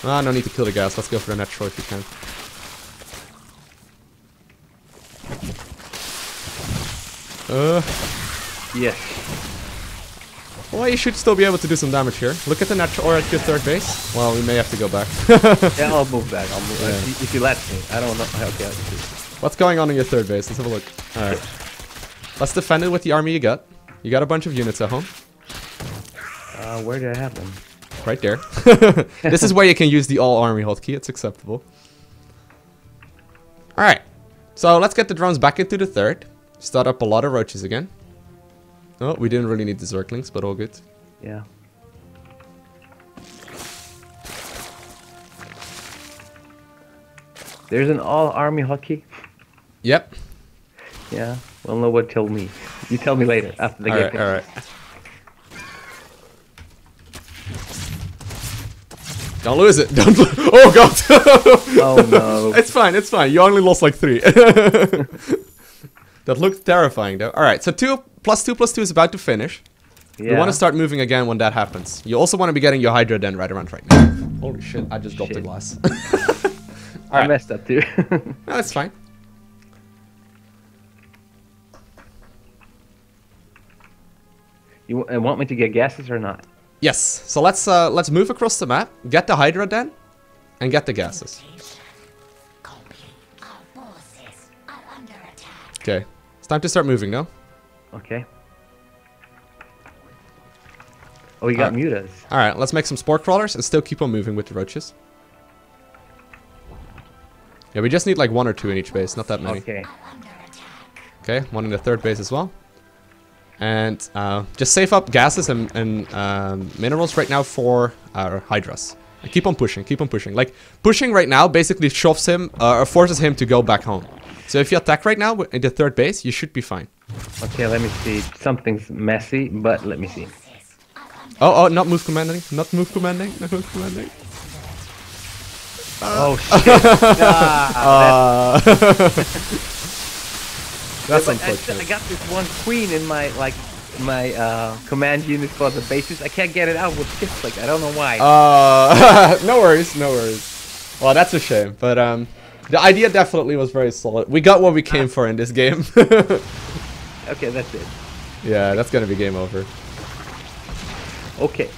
B: Ah, no need to kill the gas. Let's go for the natural if you can.
A: Yes.
B: Well, you should still be able to do some damage here. Look at the natural or at your third base. Well, we may have to go back.
A: Yeah, I'll move back. I'll move back.
B: Yeah.
A: If you let me. I don't know. Okay, I'll do it.
B: What's going on in your third base? Let's have a look. Alright. Let's defend it with the army you got. You got a bunch of units at home.
A: Where do I have them?
B: Right there. This is where you can use the all army hotkey. It's acceptable. Alright. So let's get the drones back into the third. Start up a lot of roaches again. Oh, we didn't really need the zerglings, but all good.
A: Yeah. There's an all army hotkey.
B: Yep.
A: Yeah. Well, no one told me. You tell me later after the game.
B: Alright. Don't lose it. Don't. Oh god.
A: Oh no.
B: It's fine. It's fine. You only lost like 3. That looked terrifying, though. All right. So 2+2+2 is about to finish.
A: Yeah.
B: You want to start moving again when that happens. You also want to be getting your Hydra den right around right now. Holy shit! I just dropped the glass.
A: I messed up too.
B: No, that's fine.
A: You want me to get gases or not?
B: Yes. So let's move across the map. Get the Hydra den, and get the gases.
D: Copy. Our forces are under attack.
B: Okay. It's time to start moving now.
A: Okay. Oh, you got mutas.
B: All right. Let's make some spore crawlers and still keep on moving with the roaches. Yeah, we just need like 1 or 2 in each base, not that many.
A: Okay.
D: Under attack.
B: Okay, 1 in the third base as well. And just save up gases and minerals right now for our Hydras. And keep on pushing, keep on pushing. Like, pushing right now basically shoves him, or forces him to go back home. So if you attack right now in the third base, you should be fine.
A: Okay, let me see. Something's messy, but let me see.
B: Oh, not move commanding, not move commanding, not move commanding.
A: Oh shit!
B: That's
A: I
B: unfortunate.
A: got this one queen in my command unit for the bases. I can't get it out with shift click. I don't know why.
B: No worries, no worries. Well, that's a shame, but the idea definitely was very solid. We got what we came for in this game.
A: Okay, that's it.
B: Yeah, that's gonna be game over.
A: Okay.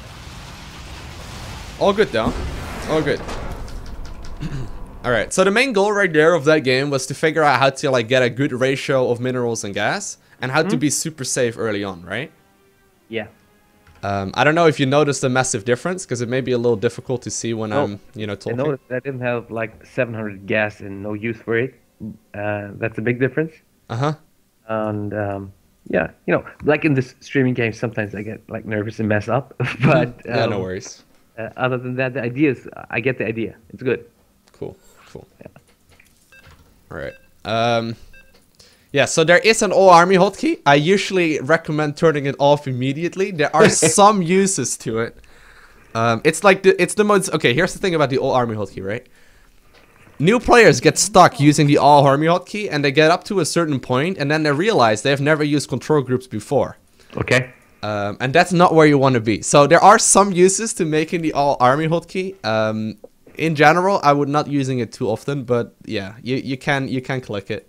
B: All good though. All good. Alright, so the main goal right there of that game was to figure out how to like get a good ratio of minerals and gas and how to be super safe early on, right?
A: Yeah.
B: I don't know if you noticed a massive difference because it may be a little difficult to see when I'm, you know,
A: I
B: talking.
A: noticed I didn't have like 700 gas and no use for it. That's a big difference.
B: Uh-huh.
A: And yeah, you know, like in this streaming game, sometimes I get like nervous and mess up. But
B: Yeah, no worries.
A: other than that, the idea is I get the idea. It's good.
B: Cool, cool. Alright. Yeah, so there is an all army hotkey. I usually recommend turning it off immediately. There are some uses to it. It's like it's the most. Okay, here's the thing about the all army hotkey, right? New players get stuck using the all army hotkey, and they get up to a certain point, and then they realize they have never used control groups before.
A: Okay.
B: And that's not where you want to be. So there are some uses to making the all army hotkey. In general, I would not using it too often, but yeah, you can click it.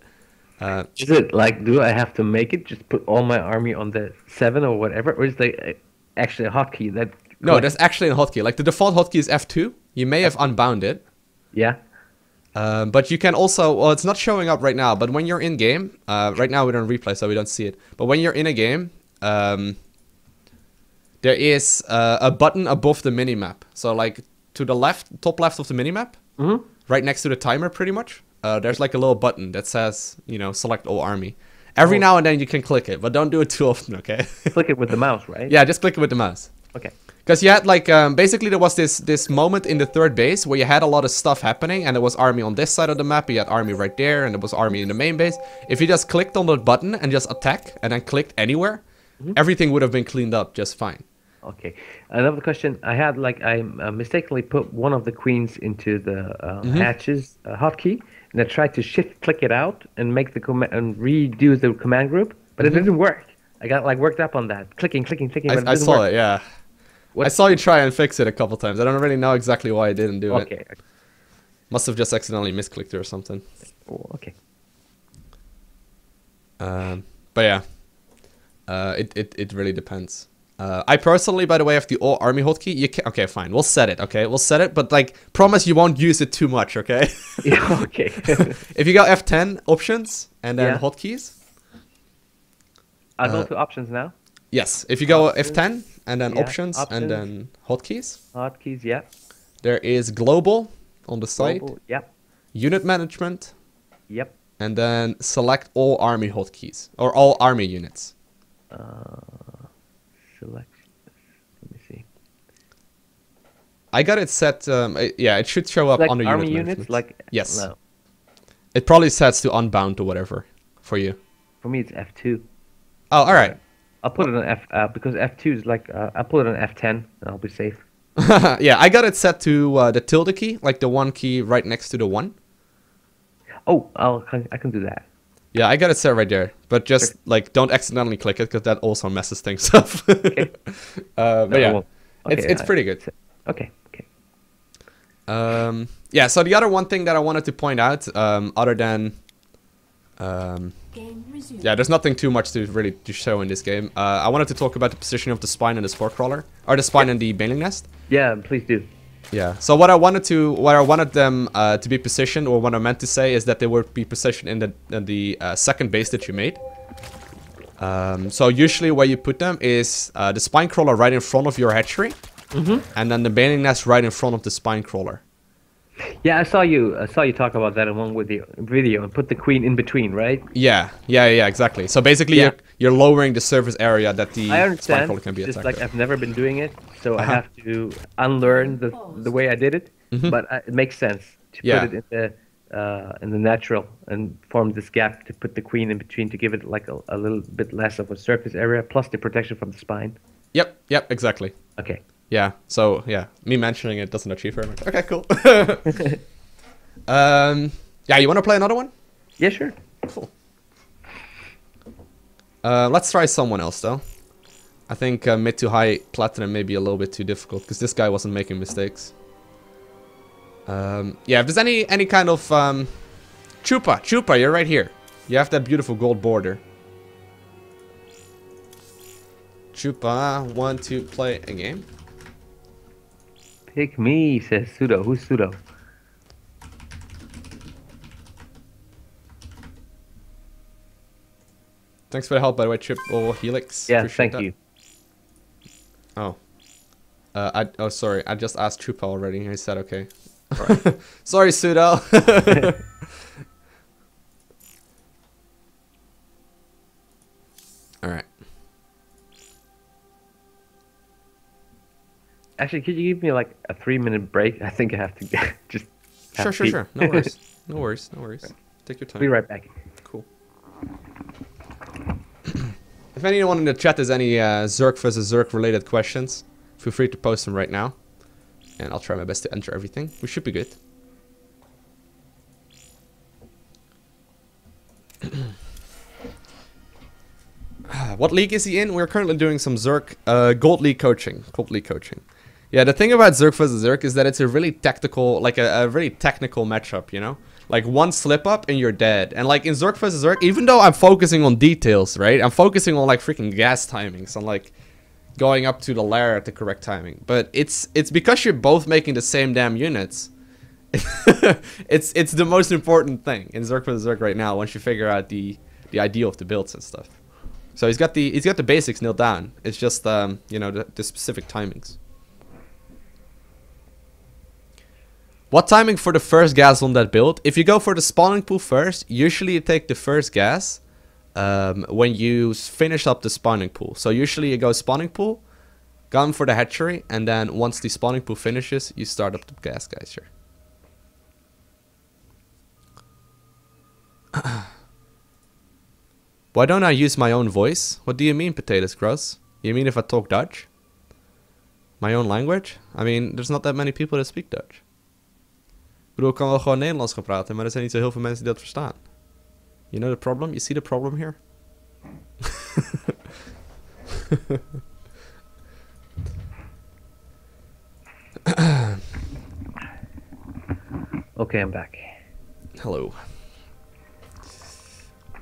A: Is it like, do I have to make it? Just put all my army on the 7 or whatever? Or is there actually a hotkey that...
B: No, there's actually a hotkey. Like the default hotkey is F2. You may have unbound it.
A: Yeah.
B: But you can also... Well, it's not showing up right now, but when you're in game... right now we're on replay, so we don't see it. But when you're in a game... there is a button above the minimap. So like to the left, top left of the minimap, right next to the timer pretty much, there's like a little button that says, you know, select all army. Every now and then you can click it, but don't do it too often, okay?
A: Click it with the mouse, right?
B: Yeah, just click it with the mouse.
A: Okay.
B: Because you had like, basically there was this moment in the third base where you had a lot of stuff happening and there was army on this side of the map, you had army right there, and there was army in the main base. If you just clicked on the button and just attack and then clicked anywhere, everything would have been cleaned up just fine.
A: Okay. Another question. I had like, I mistakenly put one of the queens into the hatches hotkey, and I tried to shift click it out and make the command and redo the command group, but it didn't work. I got like worked up on that. Clicking. But
B: I saw it, yeah. I saw you try and fix it a couple times. I don't really know exactly why I didn't do it.
A: Okay.
B: Must have just accidentally misclicked it or something.
A: Oh, okay.
B: But yeah, it really depends. I personally, by the way, have the all army hotkey. You can, okay, fine. We'll set it. Okay, we'll set it. But like, promise you won't use it too much. Okay.
A: Yeah. Okay.
B: If you go F10 options and then
A: Yeah.
B: hotkeys.
A: I'll go to options now.
B: Yes. If you go
A: Options.
B: F10 and then
A: Yeah,
B: options and
A: options.
B: then hotkeys,
A: Hotkeys. Yeah.
B: there is global on the side,
A: Global, yep.
B: unit management,
A: Yep.
B: and then select all army hotkeys or all army units.
A: Select. Let me see.
B: I got it set. Yeah, it should show up
A: Like
B: on the
A: army
B: unit
A: units.
B: management.
A: Like
B: Yes.
A: No.
B: It probably sets to unbound or whatever for you.
A: For me, it's F2.
B: Oh, all right.
A: I'll put it on F because F2 is like I'll put it on F10 and I'll be safe.
B: Yeah, I got it set to the tilde key, like the one key right next to the one.
A: Oh, I can do that.
B: Yeah, I got it set right there, but just like don't accidentally click it because that also messes things up.
A: Okay.
B: But
A: No, I
B: yeah,
A: won't.
B: it's pretty good.
A: Okay. Okay.
B: Yeah. So the other one thing that I wanted to point out, other than
C: Game resumed.
B: yeah, there's nothing too much to really to show in this game. I wanted to talk about the positioning of the spine and the spore crawler, or the spine and the baneling nest.
A: Yeah, please do.
B: Yeah. So what I wanted them to be positioned, or what I meant to say, is that they would be positioned in the second base that you made. So usually where you put them is the spine crawler right in front of your hatchery, and then the baneling nest right in front of the spine crawler.
A: Yeah, I saw you talk about that in one with the video and put the queen in between, right?
B: Yeah, exactly. So basically,
A: Yeah.
B: you're lowering the surface area that the
A: I
B: spine
A: understand.
B: crawler can be
A: Just
B: attacked.
A: like
B: with.
A: I've never been doing it, so I have to unlearn the way I did it. But it makes sense to
B: Yeah.
A: put it in the natural and form this gap to put the queen in between to give it like a little bit less of a surface area, plus the protection from the spine.
B: Yep, exactly.
A: Okay.
B: Yeah. So yeah, me mentioning it doesn't achieve very much. Okay, cool. Yeah, you want to play another one?
A: Yeah, sure.
B: Cool. Let's try someone else though. I think mid to high platinum may be a little bit too difficult because this guy wasn't making mistakes. Yeah, if there's any kind of Chupa, you're right here. You have that beautiful gold border. Chupa, want to play a game?
A: Pick me, says Pseudo. Who's Pseudo?
B: Thanks for the help, by the way, Chip or Helix.
A: Yeah,
B: Appreciate
A: thank
B: that.
A: you.
B: Oh. Oh, sorry. I just asked Chupa already. He said okay. Sorry, Pseudo. All right.
A: Actually, could you give me like a 3-minute break? I think I have to just. have to pee.
B: Sure. No worries. No worries. Take your time.
A: Be right back.
B: Cool. If anyone in the chat has any Zerg versus Zerg related questions, feel free to post them right now. And I'll try my best to answer everything. We should be good. What league is he in? We're currently doing some Zerg Gold League coaching. Yeah, the thing about Zerg vs Zerg is that it's a really tactical, like a really technical matchup, you know? Like one slip up and you're dead. And like in Zerg vs Zerg, even though I'm focusing on details, right? I'm focusing on like freaking gas timings and like going up to the lair at the correct timing. But it's because you're both making the same damn units. it's the most important thing in Zerg vs Zerg right now once you figure out the idea of the builds and stuff. So he's got the basics nailed down. It's just you know, the specific timings. What timing for the first gas on that build? If you go for the spawning pool first, usually you take the first gas when you finish up the spawning pool. So usually you go spawning pool, gun for the hatchery, and then once the spawning pool finishes, you start up the gas guys here. Why don't I use my own voice? What do you mean, potatoes gross? You mean if I talk Dutch? My own language? I mean, there's not that many people that speak Dutch. Ik bedoel, ik kan wel gewoon Nederlands gaan praten, maar er zijn niet zo heel veel mensen die dat verstaan. You know the problem? You see the problem here?
A: Okay, I'm back.
B: Hello.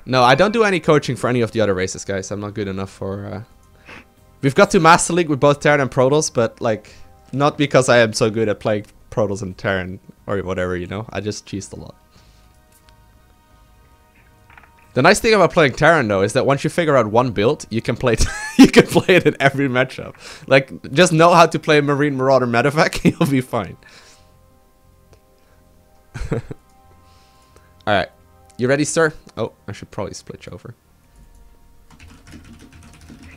B: No, I don't do any coaching for any of the other races, guys. I'm not good enough for... We've got to Master League with both Terran and Protoss, but, like, not because I am so good at playing Protoss and Terran or whatever, you know? I just cheesed a lot. The nice thing about playing Terran, though, is that once you figure out one build, you can play you can play it in every matchup. Like, just know how to play Marine Marauder Medevac, you'll be fine. Alright. You ready, sir? Oh, I should probably split you over.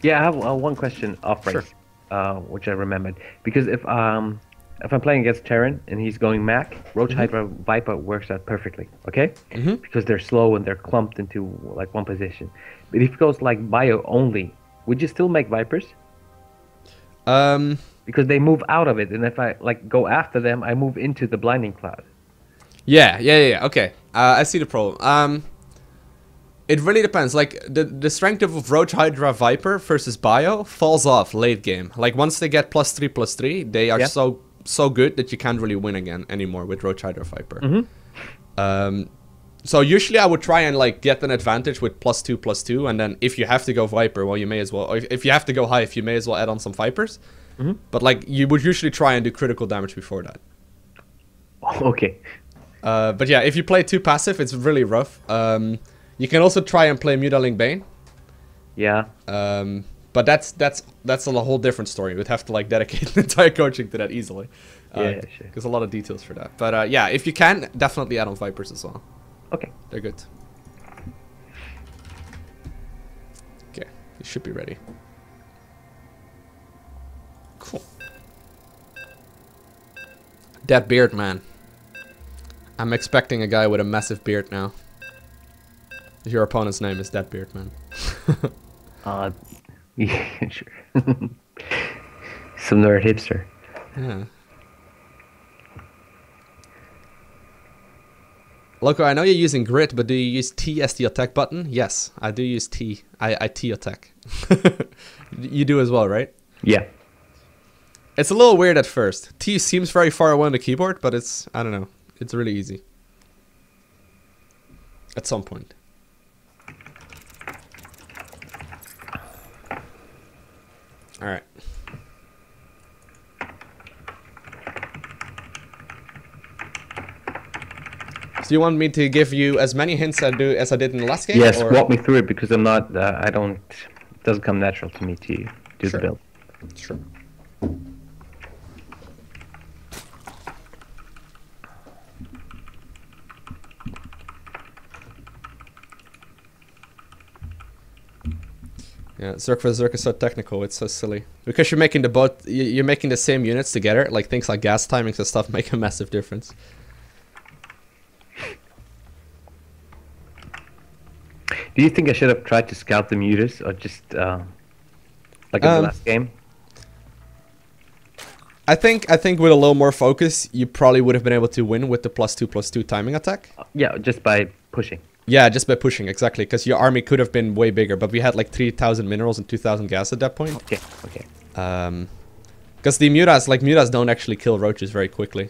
A: Yeah, I have one question off race, which I remembered. Because if I'm playing against Terran and he's going Mac, Roach Hydra Viper works out perfectly, okay? Because they're slow and they're clumped into like one position. But if it goes like bio only, would you still make Vipers? Because they move out of it, and if I like go after them, I move into the blinding cloud.
B: Yeah. Okay. I see the problem. It really depends. Like the strength of Roach Hydra Viper versus Bio falls off late game. Like once they get +3/+3, they are so good that you can't really win again anymore with Roach Hydra Viper. So usually I would try and like get an advantage with +2/+2, and then if you have to go Viper, well, you may as well. Or if you have to go Hive, you may as well add on some Vipers. But like you would usually try and do critical damage before that.
A: Okay.
B: But yeah, if you play too passive, it's really rough. You can also try and play Mutaling Bane.
A: Yeah.
B: But that's a whole different story. We'd have to like dedicate the entire coaching to that easily.
A: Yeah, sure.
B: There's a lot of details for that. But yeah, if you can, definitely add on Vipers as well.
A: Okay.
B: They're good. Okay, you should be ready. Cool. That beard, man. I'm expecting a guy with a massive beard now. Your opponent's name is Dead Beard, man.
A: Yeah, sure. Some nerd hipster.
B: Yeah. Loco, I know you're using grit, but do you use T as the attack button? Yes, I do use T. I T attack. You do as well, right?
A: Yeah.
B: It's a little weird at first. T seems very far away on the keyboard, but it's, I don't know. It's really easy. At some point. Alright. So you want me to give you as many hints as I did in the last game?
A: Yes,
B: or?
A: walk me through it because I'm not, I don't, it doesn't come natural to me to do the build.
B: Sure. Yeah, Zerg vs Zerg is so technical, it's so silly. Because you're making you're making the same units together, like things like gas timings and stuff make a massive difference.
A: Do you think I should have tried to scout the mutas or just, like in the last game?
B: I think with a little more focus, you probably would have been able to win with the +2/+2 timing attack.
A: Yeah, just by pushing.
B: Yeah, just by pushing, exactly, because your army could have been way bigger, but we had like 3,000 minerals and 2,000 gas at that point.
A: Okay, okay.
B: Because the mutas don't actually kill roaches very quickly.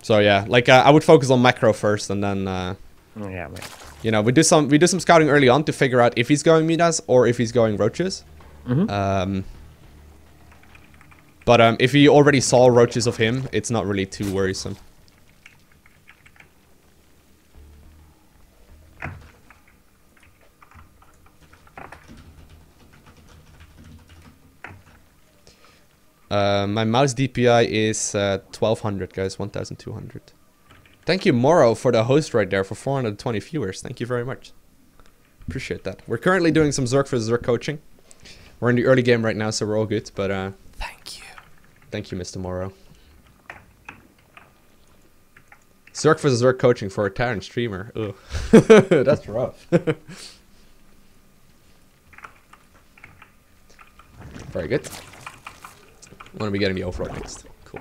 B: So yeah, like I would focus on macro first, and then
A: Yeah, man.
B: you know, we do some scouting early on to figure out if he's going mutas or if he's going roaches. But if you already saw roaches of him, it's not really too worrisome. My mouse DPI is 1200, guys, 1200. Thank you, Moro, for the host right there for 420 viewers. Thank you very much. Appreciate that. We're currently doing some Zerg vs Zerg coaching. We're in the early game right now, so we're all good, but thank you. Thank you, Mr. Moro. Zerg vs Zerg coaching for a Terran streamer. Ugh. That's rough. Very good. Want to be getting the overall next. Cool.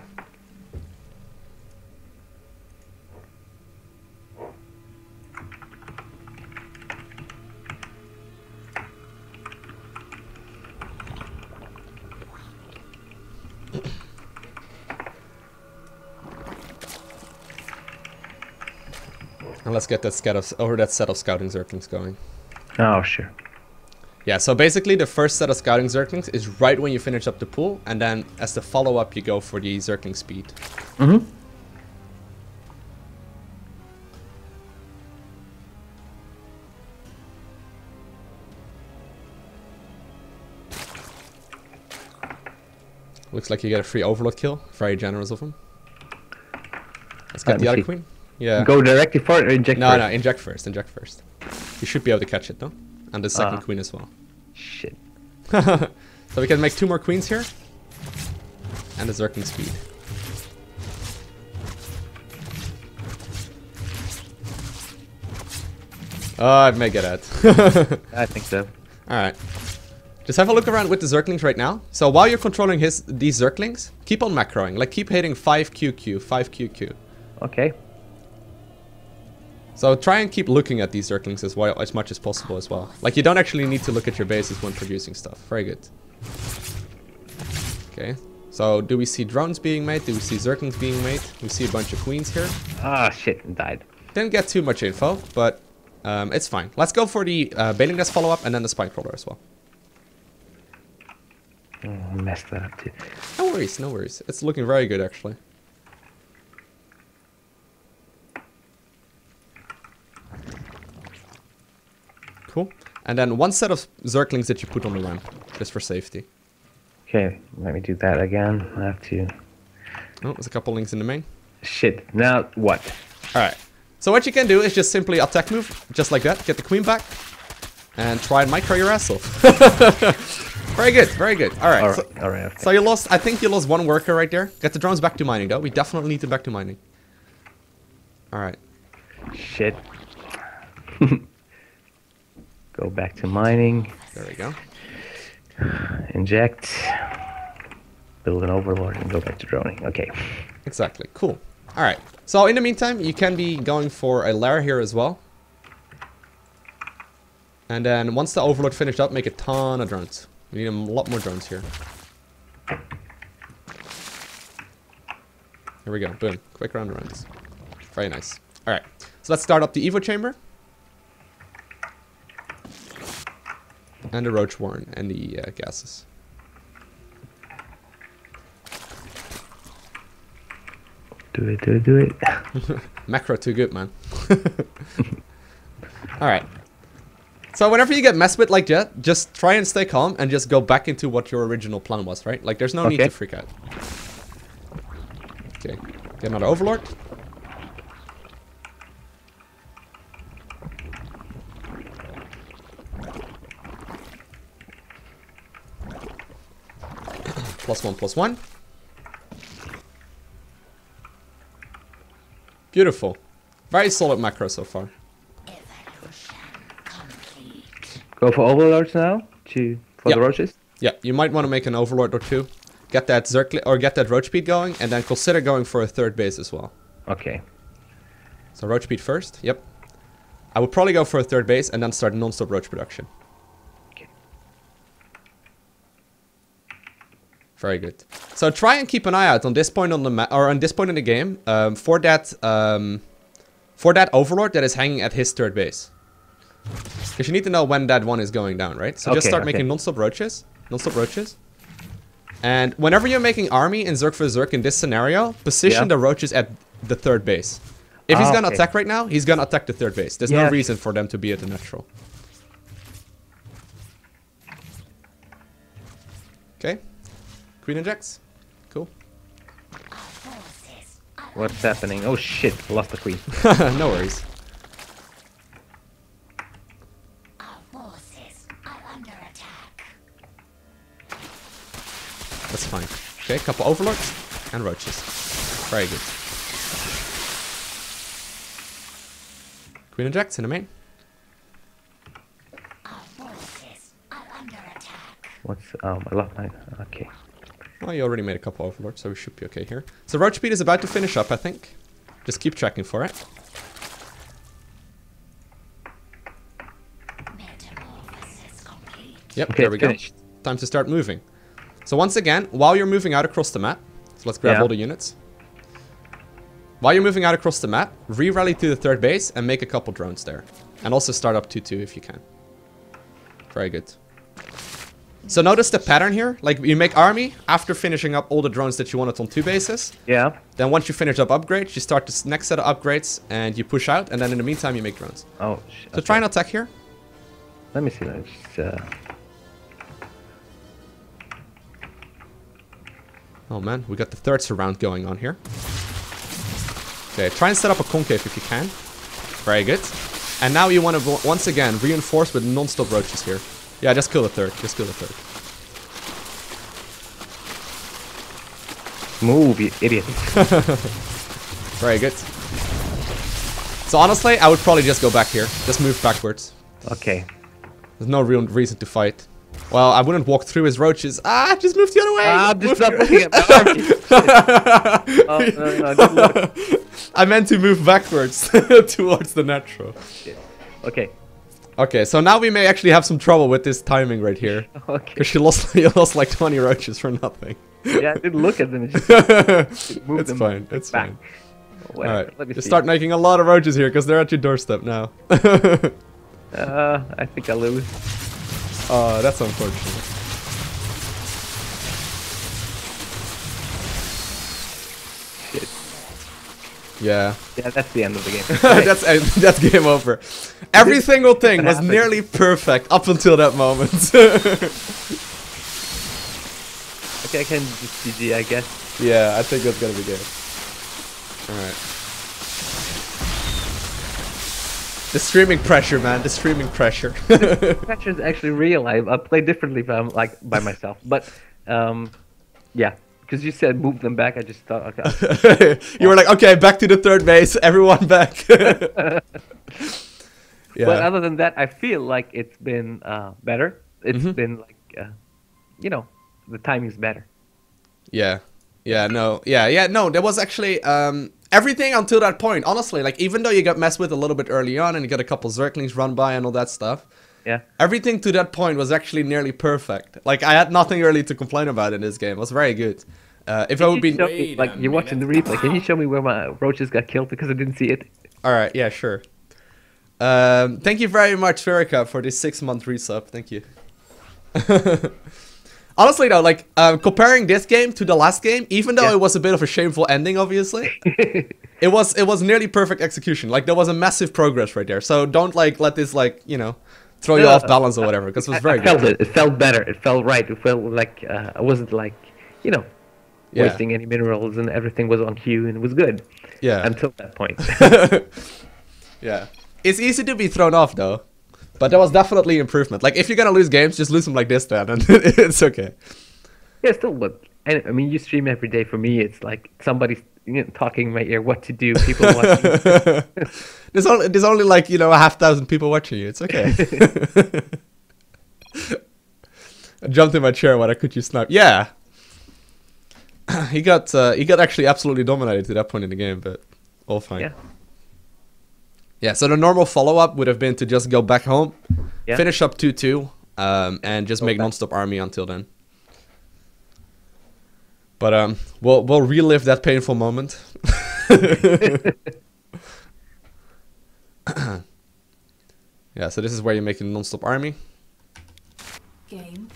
B: let's get that set of scouting Zerglings going.
A: Oh, sure.
B: Yeah, so basically the first set of scouting Zerglings is right when you finish up the pool, and then as the follow-up you go for the Zergling speed.
A: Mm-hmm.
B: Looks like you get a free overload kill. Very generous of him. Let's get the other queen. Yeah.
A: Go directly for it or inject
B: No,
A: first?
B: no, inject first, inject first. You should be able to catch it though. And the second queen as well.
A: Shit.
B: So we can make 2 more queens here. And the Zergling speed. Oh, I may get it.
A: I think so.
B: Alright. Just have a look around with the Zerglings right now. So while you're controlling these Zerglings, keep on macroing. Like keep hitting 5QQ, 5QQ.
A: Okay.
B: So try and keep looking at these Zerglings as much as possible as well. Like you don't actually need to look at your bases when producing stuff. Very good. Okay. So do we see drones being made? Do we see Zerglings being made? We see a bunch of queens here.
A: Ah, shit, died.
B: Didn't get too much info, but it's fine. Let's go for the Bailing Nest follow-up and then the Spine Crawler as well.
A: Oh, I messed that up too.
B: No worries, no worries. It's looking very good actually. Cool. And then 1 set of Zerglings that you put on the ramp, just for safety.
A: Okay, let me do that again. I have to...
B: Oh, there's a couple links in the main.
A: Shit, now what?
B: Alright. So what you can do is just simply attack move, just like that. Get the queen back. And try and micro your ass off. Very good, very good. Alright.
A: Alright, okay.
B: So you lost, I think you lost 1 worker right there. Get the drones back to mining though. We definitely need them back to mining. Alright.
A: Shit. Go back to mining.
B: There we go.
A: Inject. Build an overlord and go back to droning. Okay.
B: Exactly. Cool. Alright. So in the meantime, you can be going for a lair here as well. And then once the overlord finished up, make a ton of drones. We need a lot more drones here. Here we go. Boom. Quick round of runs. Very nice. Alright. So let's start up the Evo chamber. And the Roach Warren and the gases.
A: Do it, do it, do it.
B: Macro too good, man. Alright. So whenever you get messed with like that, just try and stay calm and just go back into what your original plan was, right? Like there's no need to freak out. Okay. Get another overlord. +1/+1. Beautiful. Very solid macro so far.
D: Evolution complete.
A: Go for overlords now for
B: Yeah.
A: the roaches.
B: Yeah, you might want to make an overlord or 2. Get that Zergling or get that roach speed going, and then consider going for a 3rd base as well.
A: Okay.
B: So roach speed first. Yep. I would probably go for a 3rd base and then start non-stop roach production.
A: Okay.
B: Very good. So try and keep an eye out on this point on the map or on this point in the game for that overlord that is hanging at his 3rd base. Because you need to know when that one is going down, right? So just start making non-stop roaches. Non-stop roaches. And whenever you're making army in Zerg vs Zerg in this scenario, position the roaches at the 3rd base. If he's gonna attack right now, he's gonna attack the 3rd base. There's no reason for them to be at the natural. Okay. Queen injects. Cool.
D: Our forces are
A: What's happening? Oh shit, lost the queen.
B: No worries.
D: our forces are under attack.
B: That's fine. Okay, couple overlords and roaches. Very good. Queen injects in the main.
D: Our forces are under attack.
A: What's I lost mine. Okay.
B: Well, you already made a couple overlords, so we should be okay here. So roach speed is about to finish up, I think. Just keep checking for it.
D: Metamorphosis complete.
B: Yep,
A: Okay,
B: there we go.
A: finished.
B: Time to start moving. So once again, while you're moving out across the map, so let's grab all the units. While you're moving out across the map, re-rally to the third base and make a couple drones there. And also start up 2-2 if you can. Very good. So notice the pattern here. Like, you make army after finishing up all the drones that you wanted on 2 bases.
A: Yeah.
B: Then once you finish up upgrades, you start the next set of upgrades and you push out. And then in the meantime, you make drones.
A: Oh,
B: So try and attack here.
A: Let me see. Let's just,
B: Oh man, we got the third surround going on here. Okay, try and set up a concave if you can. Very good. And now you want to once again reinforce with non-stop roaches here. Yeah, just kill the third. Just kill the third.
A: Move, you idiot.
B: Very good. So honestly, I would probably just go back here. Just move backwards.
A: Okay.
B: There's no real reason to fight. Well, I wouldn't walk through his roaches. Ah, just move the other way.
A: I'm just not looking at my army. Oh, no, good luck.
B: I meant to move backwards towards the natural.
A: Okay.
B: Okay, so now we may actually have some trouble with this timing right here.
A: Okay.
B: Because you lost like 20 roaches for nothing.
A: Yeah, I didn't look at them. Just move
B: It's
A: them
B: fine. It's
A: back.
B: fine.
A: Whatever.
B: Alright,
A: Let me
B: just
A: see.
B: start making a lot of roaches here because they're at your doorstep now.
A: I think I'll lose.
B: Oh, that's unfortunate.
A: Shit.
B: Yeah.
A: Yeah, that's the end of the game.
B: That's game over. Every single thing was
A: happened.
B: nearly perfect up until that moment.
A: Okay, I can just GG, I guess.
B: Yeah, I think that's gonna be good. Alright. The streaming pressure, man. The streaming pressure.
A: Pressure is actually real. I play differently if I'm like by myself. But yeah, because you said move them back, I just thought, okay.
B: You were like, okay, back to the third base. Everyone back.
A: But
B: Yeah.
A: other than that, I feel like it's been better. It's been like, you know, the timing's better.
B: Yeah. Yeah, no. Yeah, no. There was actually everything until that point. Honestly, like even though you got messed with a little bit early on and you got a couple Zerglings run by and all that stuff,
A: Yeah.
B: everything to that point was actually nearly perfect. Like I had nothing really to complain about in this game. It was very good. If I would be
A: Show me, like you're watching the replay, can you show me where my roaches got killed because I didn't see it?
B: all right, yeah, sure. Thank you very much, Verica, for this 6-month resub. Thank you. Honestly though, like comparing this game to the last game, even though it was a bit of a shameful ending, obviously, it was nearly perfect execution. Like there was a massive progress right there. So don't like let this like throw you off balance or whatever, because it was very
A: I felt
B: good.
A: it felt better. It felt right. It felt like I wasn't like
B: Yeah.
A: wasting any minerals and everything was on cue and it was good.
B: Yeah.
A: Until that point.
B: Yeah. It's easy to be thrown off though. But there was definitely improvement. Like if you're gonna lose games, just lose them like this then, and it's okay.
A: Yeah, still look. I mean, you stream every day. For me, it's like somebody's talking in my ear what to do. People watching.
B: There's only like 1,500 people watching you. It's okay. I jumped in my chair when I could use snipe. Yeah. he got actually absolutely dominated to that point in the game, but all fine.
A: Yeah.
B: Yeah, so the normal follow-up would have been to just go back home,
A: Yeah.
B: finish up 2-2, and just make
A: back.
B: non-stop army until then. But we'll relive that painful moment. Yeah, so this is where you're making non-stop army.
C: Game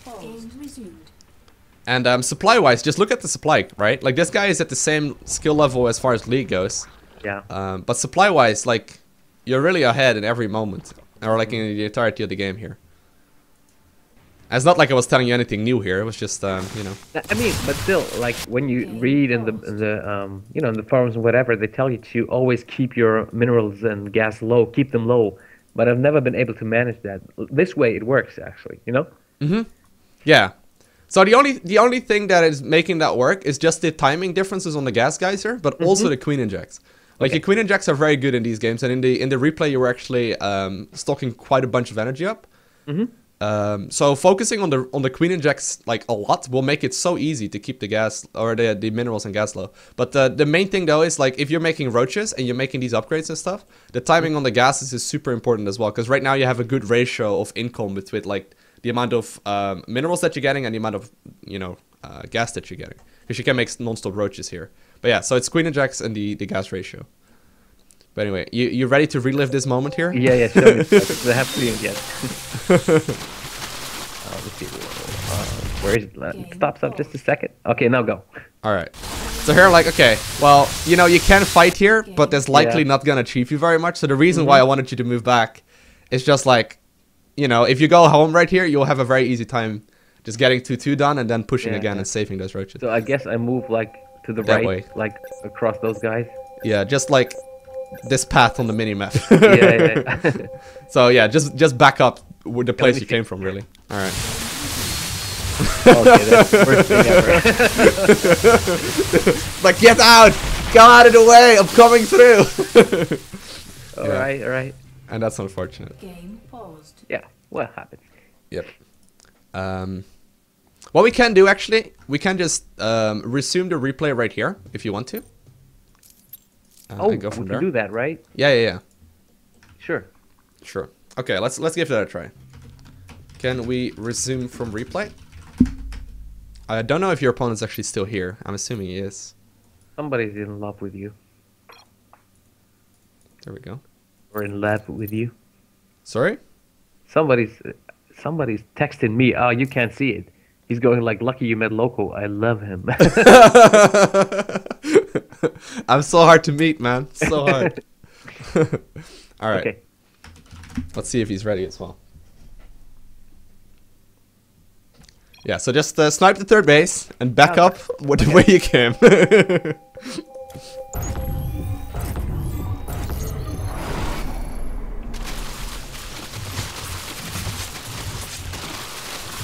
C: resumed.
B: And supply-wise, just look at the supply, right? Like this guy is at the same skill level as far as league goes.
A: Yeah.
B: But supply-wise, like you're really ahead in every moment, or like in the entirety of the game here. It's not like I was telling you anything new here. It was just
A: I mean, but still, like when you read in the in the forums and whatever, they tell you to always keep your minerals and gas low, keep them low. But I've never been able to manage that. This way, it works actually.
B: Yeah. So the only thing that is making that work is just the timing differences on the gas geyser, but also the queen injects. Like your queen injects are very good in these games, and in the replay you were actually stocking quite a bunch of energy up. So focusing on the queen injects like a lot will make it so easy to keep the gas or the minerals and gas low. But the main thing though is like if you're making roaches and you're making these upgrades and stuff, the timing on the gases is super important as well, because right now you have a good ratio of income between like the amount of minerals that you're getting and the amount of, you know, gas that you're getting. Because you can make non-stop roaches here. But yeah, so it's queen and jacks and the gas ratio. But anyway, you ready to relive this moment here?
A: Yeah, yeah, show me. I have seen it yet. Let's see. Where is it? Stop just a second. Okay, now go.
B: Alright. So here, like, okay, well, you know, you can fight here, but that's likely not gonna achieve you very much. So the reason why I wanted you to move back is just like, you know, if you go home right here, you'll have a very easy time just getting 2-2 done and then pushing again and saving those roaches.
A: So I guess I move like to the
B: That
A: right,
B: way.
A: like across those guys.
B: Yeah, just like this path on the minimap.
A: Yeah.
B: So yeah, just back up with the place
A: me
B: you
A: see.
B: came from, really. All right.
A: Okay, that's the worst thing ever.
B: Like, get out! Get out of the way! I'm coming through.
A: All right.
B: And that's unfortunate.
C: Game paused.
A: Yeah, what happens?
B: Yep. What we can do actually, we can just resume the replay right here if you want to.
A: Oh,
B: and go from
A: we
B: there.
A: can do that, right?
B: Yeah.
A: Sure.
B: Sure. Okay, let's give that a try. Can we resume from replay? I don't know if your opponent's actually still here. I'm assuming he is.
A: Somebody's in love with you.
B: There we go.
A: Or in love with you.
B: Sorry?
A: Somebody's texting me. Oh, you can't see it. He's going like, lucky you met Loco. I love him.
B: I'm so hard to meet, man. So hard. All right.
A: Okay.
B: Let's see if he's ready as well. Yeah, so just snipe the third base and back up with the way you came.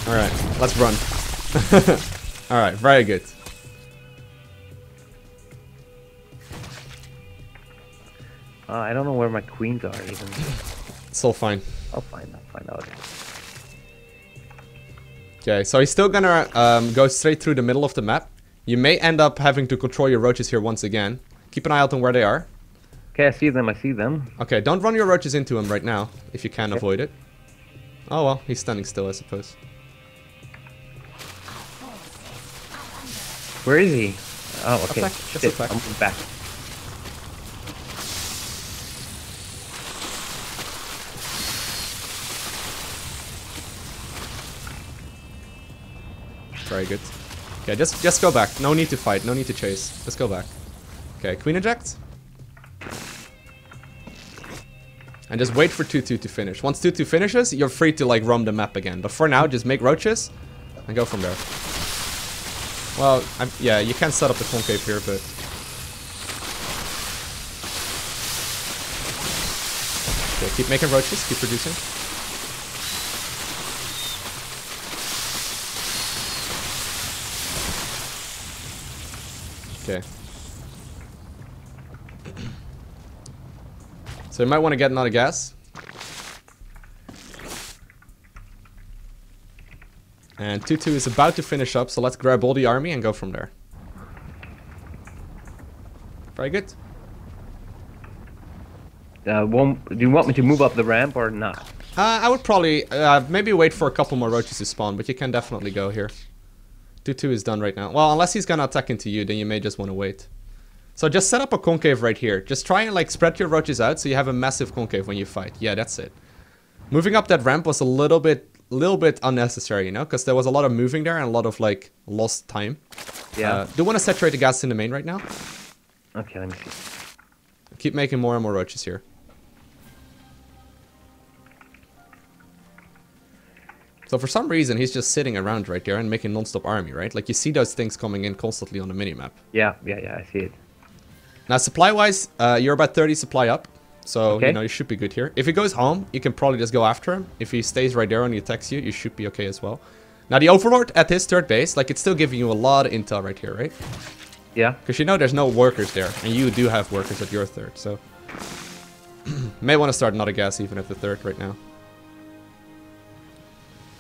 B: All right, let's run. All right, very good.
A: I don't know where my queens are even.
B: It's all fine.
A: I'll find out.
B: Okay, so he's still gonna go straight through the middle of the map. You may end up having to control your roaches here once again. Keep an eye out on where they are.
A: Okay, I see them.
B: Okay, don't run your roaches into him right now, if you can avoid it. Oh well, he's standing still, I suppose.
A: Where is he? Oh, okay.
B: Attack, just
A: Shit,
B: attack.
A: I'm moving back.
B: Very good. Okay, just go back. No need to fight, no need to chase. Just go back. Okay, queen eject. And just wait for 2-2 to finish. Once 2-2 finishes, you're free to like roam the map again. But for now, just make roaches and go from there. Well, yeah, you can set up the concave here, but... Okay, keep making roaches, keep producing. Okay. So you might want to get another gas. And 2-2 is about to finish up, so let's grab all the army and go from there. Very good.
A: Do you want me to move up the ramp or not?
B: I would probably maybe wait for a couple more roaches to spawn, but you can definitely go here. 2-2 is done right now. Well, unless he's gonna attack into you, then you may just want to wait. So just set up a concave right here. Just try and like spread your roaches out so you have a massive concave when you fight. Yeah, that's it. Moving up that ramp was a little bit unnecessary, you know, because there was a lot of moving there and a lot of like lost time.
A: Yeah.
B: Do you want to saturate the gas in the main right now?
A: Okay, let me see.
B: Keep making more and more roaches here. So for some reason, he's just sitting around right there and making non-stop army, right? Like you see those things coming in constantly on the minimap.
A: Yeah, I see it.
B: Now, supply-wise, you're about 30 supply up. So,
A: Okay.
B: you know, you should be good here. If he goes home, you can probably just go after him. If he stays right there and he attacks you, you should be okay as well. Now, the Overlord at his third base, like, it's still giving you a lot of intel right here, right?
A: Yeah.
B: Because you know there's no workers there. And you do have workers at your third, so... may want to start another gas even at the third right now.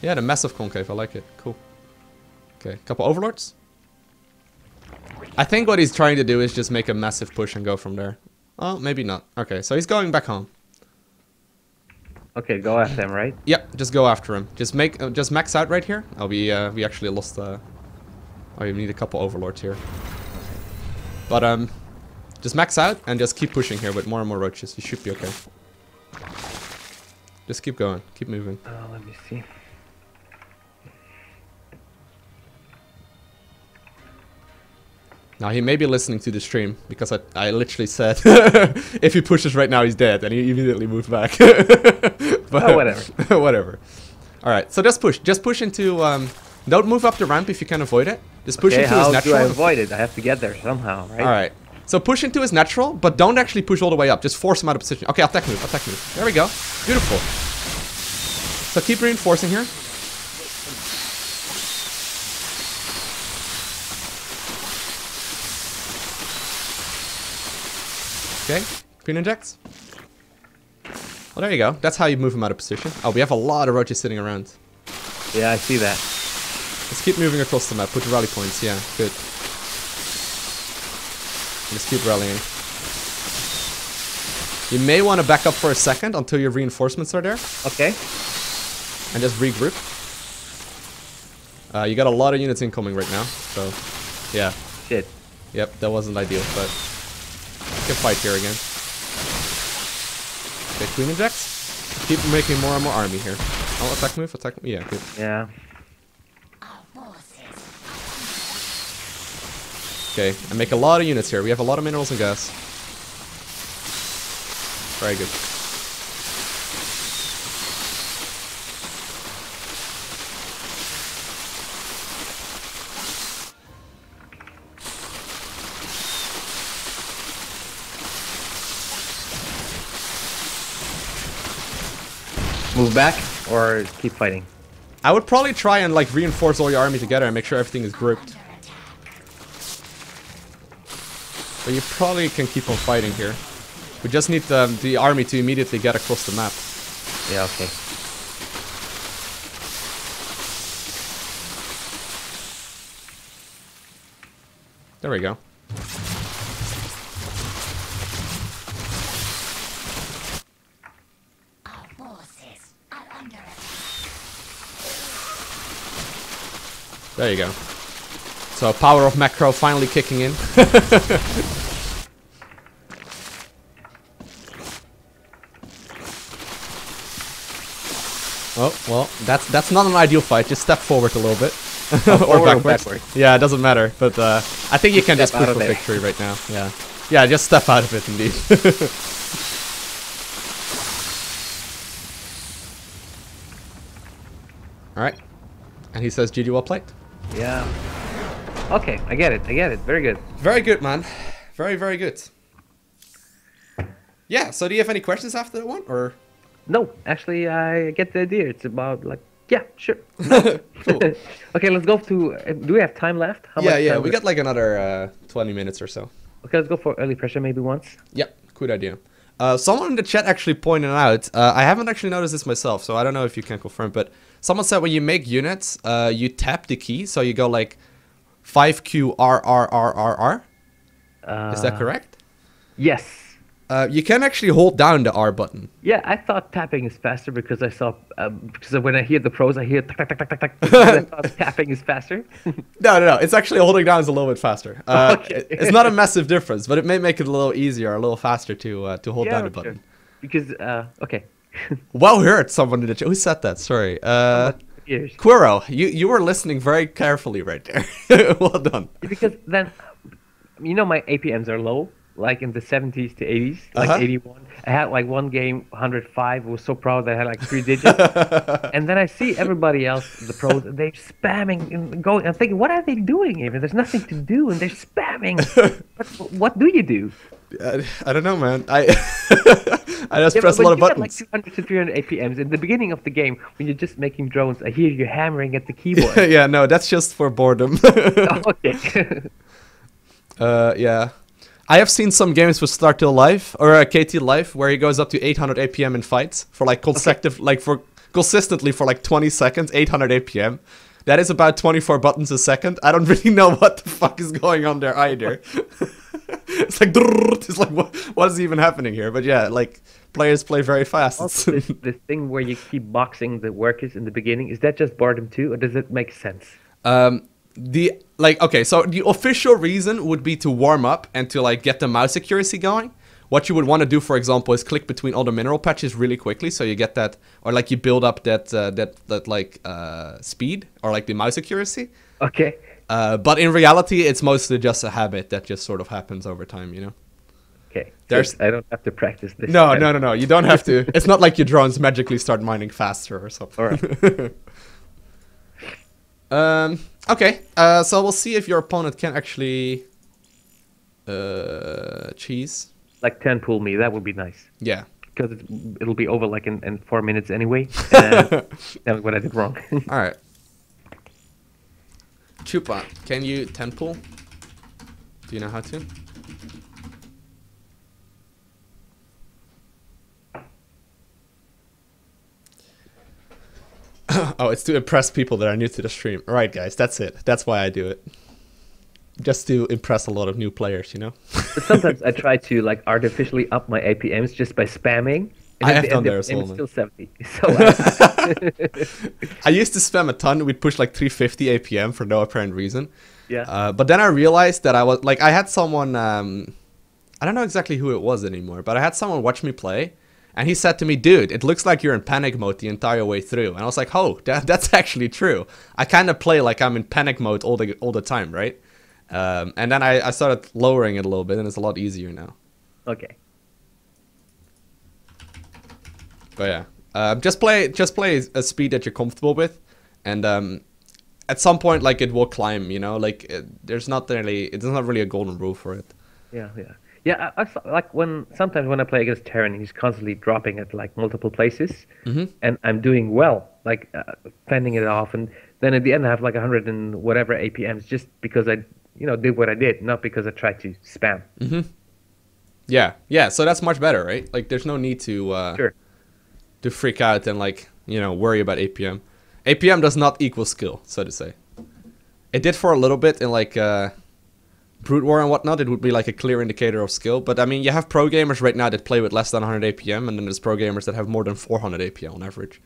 B: Yeah, the massive concave, I like it. Cool. Okay, couple Overlords. I think what he's trying to do is just make a massive push and go from there. Oh, maybe not. Okay, so he's going back home.
A: Okay, go after him, right?
B: Yep, just go after him. Just max out right here. Oh, we actually lost. Oh, we need a couple overlords here. But just max out and just keep pushing here with more and more roaches. You should be okay. Just keep going. Keep moving.
A: Let me see.
B: Now he may be listening to the stream because I literally said if he pushes right now he's dead, and he immediately moved back. But
A: Oh, whatever.
B: whatever. All right, so just push. Just push into. Don't move up the ramp if you can avoid it. Just push
A: Okay,
B: into his
A: how
B: natural.
A: do I avoid it? I have to get there somehow, right?
B: All right. So push into his natural, but don't actually push all the way up. Just force him out of position. Okay, attack move. Attack move. There we go. Beautiful. So keep reinforcing here. Okay, green injects. Well, there you go. That's how you move him out of position. Oh, we have a lot of roaches sitting around.
A: Yeah, I see that.
B: Let's keep moving across the map. Put rally points. Yeah, good. Just keep rallying. You may want to back up for a second until your reinforcements are there.
A: Okay.
B: And just regroup. You got a lot of units incoming right now, so yeah.
A: Shit.
B: Yep, that wasn't ideal, but we can fight here again. Okay, queen injects. Keep making more and more army here. Oh, attack move, attack. Yeah, good.
A: Yeah.
B: Okay, and make a lot of units here. We have a lot of minerals and gas. Very good.
A: Move back or keep fighting?
B: I would probably try and like reinforce all your army together and make sure everything is grouped. But you probably can keep on fighting here. We just need the army to immediately get across the map.
A: Yeah, okay.
B: There we go.
D: Our forces are under attack.
B: There you go. So power of macro finally kicking in. Oh, well, that's not an ideal fight. Just step forward a little bit.
A: Forward or backwards?
B: Yeah, it doesn't matter. But I think you can just
A: Step
B: push
A: out
B: for
A: of there.
B: victory right now. Yeah. Yeah, just step out of it indeed. Alright. And he says GG well played.
A: Yeah. Okay, I get it. I get it. Very good.
B: Very good, man. Very, very good. Yeah, so do you have any questions after that one? Or
A: No, actually, I get the idea. It's about like, yeah, sure.
B: cool.
A: Okay, let's go to. Do we have time left? How much
B: Yeah,
A: time
B: we got like another 20 minutes or so.
A: Okay, let's go for early pressure maybe once.
B: Yep, good idea. Someone in the chat actually pointed out, I haven't actually noticed this myself, so I don't know if you can confirm, but someone said when you make units, you tap the key, so you go like 5QRRRRR. Is that correct?
A: Yes.
B: You can actually hold down the R button.
A: Yeah, I thought tapping is faster because I saw because when I hear the pros, I hear tak tak tak tak tak tak. I thought tapping is faster.
B: No, it's actually holding down is a little bit faster.
A: Okay.
B: It's not a massive difference, but it may make it a little easier, a little faster to hold down the
A: sure.
B: button.
A: Because okay.
B: Well heard, someone in the chat. Who said that? Sorry.
A: Years.
B: Quiro, you were listening very carefully right there. Well done.
A: Because then, you know, my APMs are low, like in the 70s to 80s, like 81. I had like one game, 105. I was so proud that I had like 3 digits. And then I see everybody else, the pros, they're spamming and going. I'm thinking, what are they doing even? There's nothing to do, and they're spamming. What do you do?
B: I don't know, man. I just
A: Yeah,
B: press a
A: but
B: lot of
A: you get
B: buttons.
A: like 200 to 300 APMs. In the beginning of the game, when you're just making drones, I hear you hammering at the keyboard.
B: Yeah, no, that's just for boredom.
A: Okay.
B: Yeah. I have seen some games with Start Till Life or KT Life where he goes up to 800 APM in fights for like consecutive, like for consistently for like 20 seconds, 800 APM. That is about 24 buttons a second. I don't really know what the fuck is going on there either. It's like, it's like what is even happening here? But yeah, like players play very fast.
A: Also, this thing where you keep boxing the workers in the beginning, is that just boredom too, or does it make sense?
B: Okay, so the official reason would be to warm up and to like get the mouse accuracy going. What you would want to do, for example, is click between all the mineral patches really quickly, so you get that, or like you build up that speed or like the mouse accuracy.
A: Okay.
B: But in reality, it's mostly just a habit that just sort of happens over time, you know.
A: Okay.
B: There's
A: I don't have to practice this.
B: no. You don't have to. It's not like your drones magically start mining faster or something.
A: All right.
B: Okay. So we'll see if your opponent can actually cheese.
A: Like 10 pull me, that would be nice.
B: Yeah.
A: Because it'll be over like in 4 minutes anyway. That was what I did wrong.
B: All right. Chupa, can you 10 pull? Do you know how to? Oh, it's to impress people that are new to the stream. All right, guys, that's it. That's why I do it. Just to impress a lot of new players, you know?
A: But sometimes I try to like artificially up my APMs just by spamming. And
B: I
A: at
B: have
A: the
B: done
A: end,
B: there as well,
A: it's
B: man.
A: still 70. So
B: I used to spam a ton. We'd push like 350 APM for no apparent reason.
A: yeah.
B: But then I realized that I was like, I had someone, I don't know exactly who it was anymore, but I had someone watch me play, and he said to me, "Dude, it looks like you're in panic mode the entire way through." And I was like, "Oh, that's actually true. I kind of play like I'm in panic mode all the time, right?" And then I started lowering it a little bit, and it's a lot easier now.
A: Okay.
B: But yeah, just play a speed that you're comfortable with, and at some point, like, it will climb. You know, like there's not really a golden rule for it.
A: Yeah, yeah. Yeah, like sometimes when I play against Terran, he's constantly dropping at like multiple places, and I'm doing well, like fending it off, and then at the end I have like 100 and whatever APMs just because I, did what I did, not because I tried to spam.
B: Yeah. So that's much better, right? Like, there's no need to
A: Sure.
B: to freak out and like worry about APM. APM does not equal skill, so to say. It did for a little bit in like Brute War and whatnot. It would be like a clear indicator of skill. But I mean, you have pro gamers right now that play with less than 100 APM, and then there's pro gamers that have more than 400 APM on average.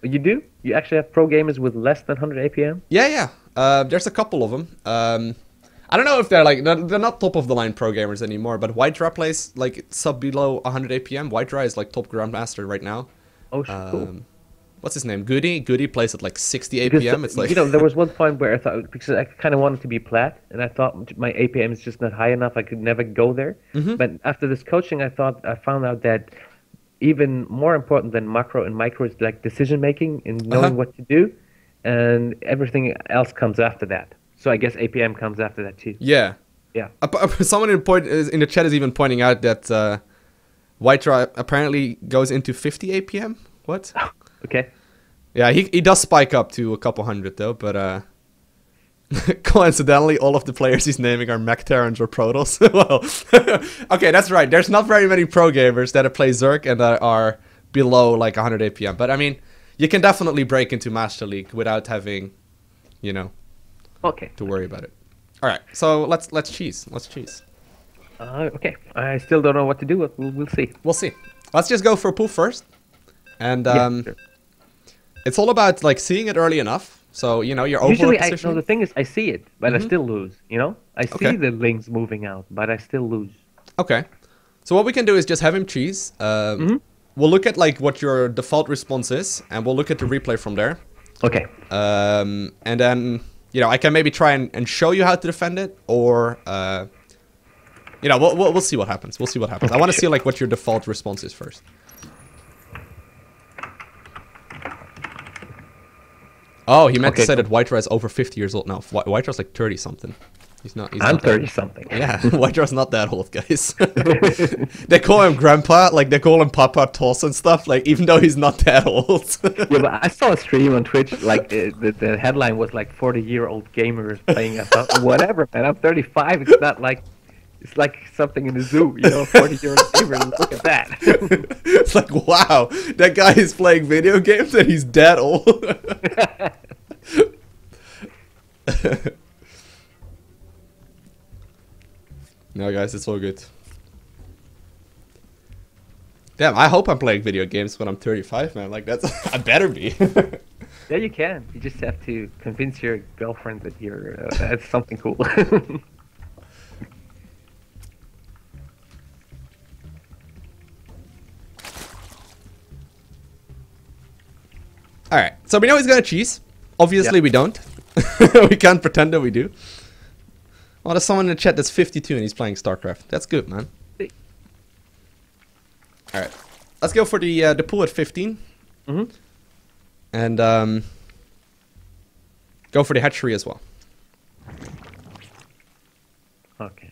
A: You do? You actually have pro gamers with less than 100 APM?
B: Yeah. There's a couple of them. I don't know if they're not top of the line pro gamers anymore, but Whitera plays like sub below 100 APM. Whitera is like top grandmaster right now.
A: Oh, cool.
B: What's his name? Goody plays at like 60 APM.
A: Because,
B: It's like
A: there was one point where I thought, because I kind of wanted to be plat, and I thought my APM is just not high enough. I could never go there. But after this coaching, I found out that even more important than macro and micro is like decision making and knowing what to do, and everything else comes after that. So I guess APM comes after that too.
B: Yeah. Someone in the chat is even pointing out that Whitera apparently goes into 50 APM. What?
A: Okay.
B: Yeah, he does spike up to a couple hundred though, but coincidentally, all of the players he's naming are Mech Terrans or Protoss. Well, okay, that's right. There's not very many pro gamers that play Zerg and that are below like 100 APM. But I mean, you can definitely break into Master League without having,
A: Okay.
B: to worry about it. All right, so let's cheese. Let's cheese.
A: Okay. I still don't know what to do. But we'll see.
B: We'll see. Let's just go for a pool first, and
A: Sure.
B: it's all about like seeing it early enough. So you're over
A: Usually,
B: position.
A: the thing is, I see it, but I still lose. I see
B: Okay.
A: the links moving out, but I still lose.
B: Okay. So what we can do is just have him cheese. We'll look at like what your default response is, and we'll look at the replay from there.
A: Okay.
B: And then I can maybe try and show you how to defend it, or we'll see what happens. We'll see what happens. I want to see like what your default response is first. Oh, he meant to say that Whitera is over 50 years old now. Whitera's like 30 something. He's not.
A: I'm 30 something.
B: Yeah, Whitera's not that old, guys. They call him Grandpa, like they call him Papa Toss and stuff. Like even though he's not that old.
A: Yeah, but I saw a stream on Twitch. Like the headline was like 40-year-old gamers playing. I thought, whatever, man. I'm 35. It's not like. It's like something in the zoo, 40-year-old gamer. Look at that.
B: It's like, wow, that guy is playing video games and he's that old. No, guys, it's all good. Damn, I hope I'm playing video games when I'm 35, man. Like, that's... I better be.
A: Yeah, you can. You just have to convince your girlfriend that you're that's something cool.
B: Alright, so we know he's gonna cheese. Obviously, we don't. We can't pretend that we do. Oh, there's someone in the chat that's 52 and he's playing StarCraft. That's good, man. Alright, let's go for the pool at 15.
A: Mm-hmm.
B: And go for the hatchery as well.
A: Okay.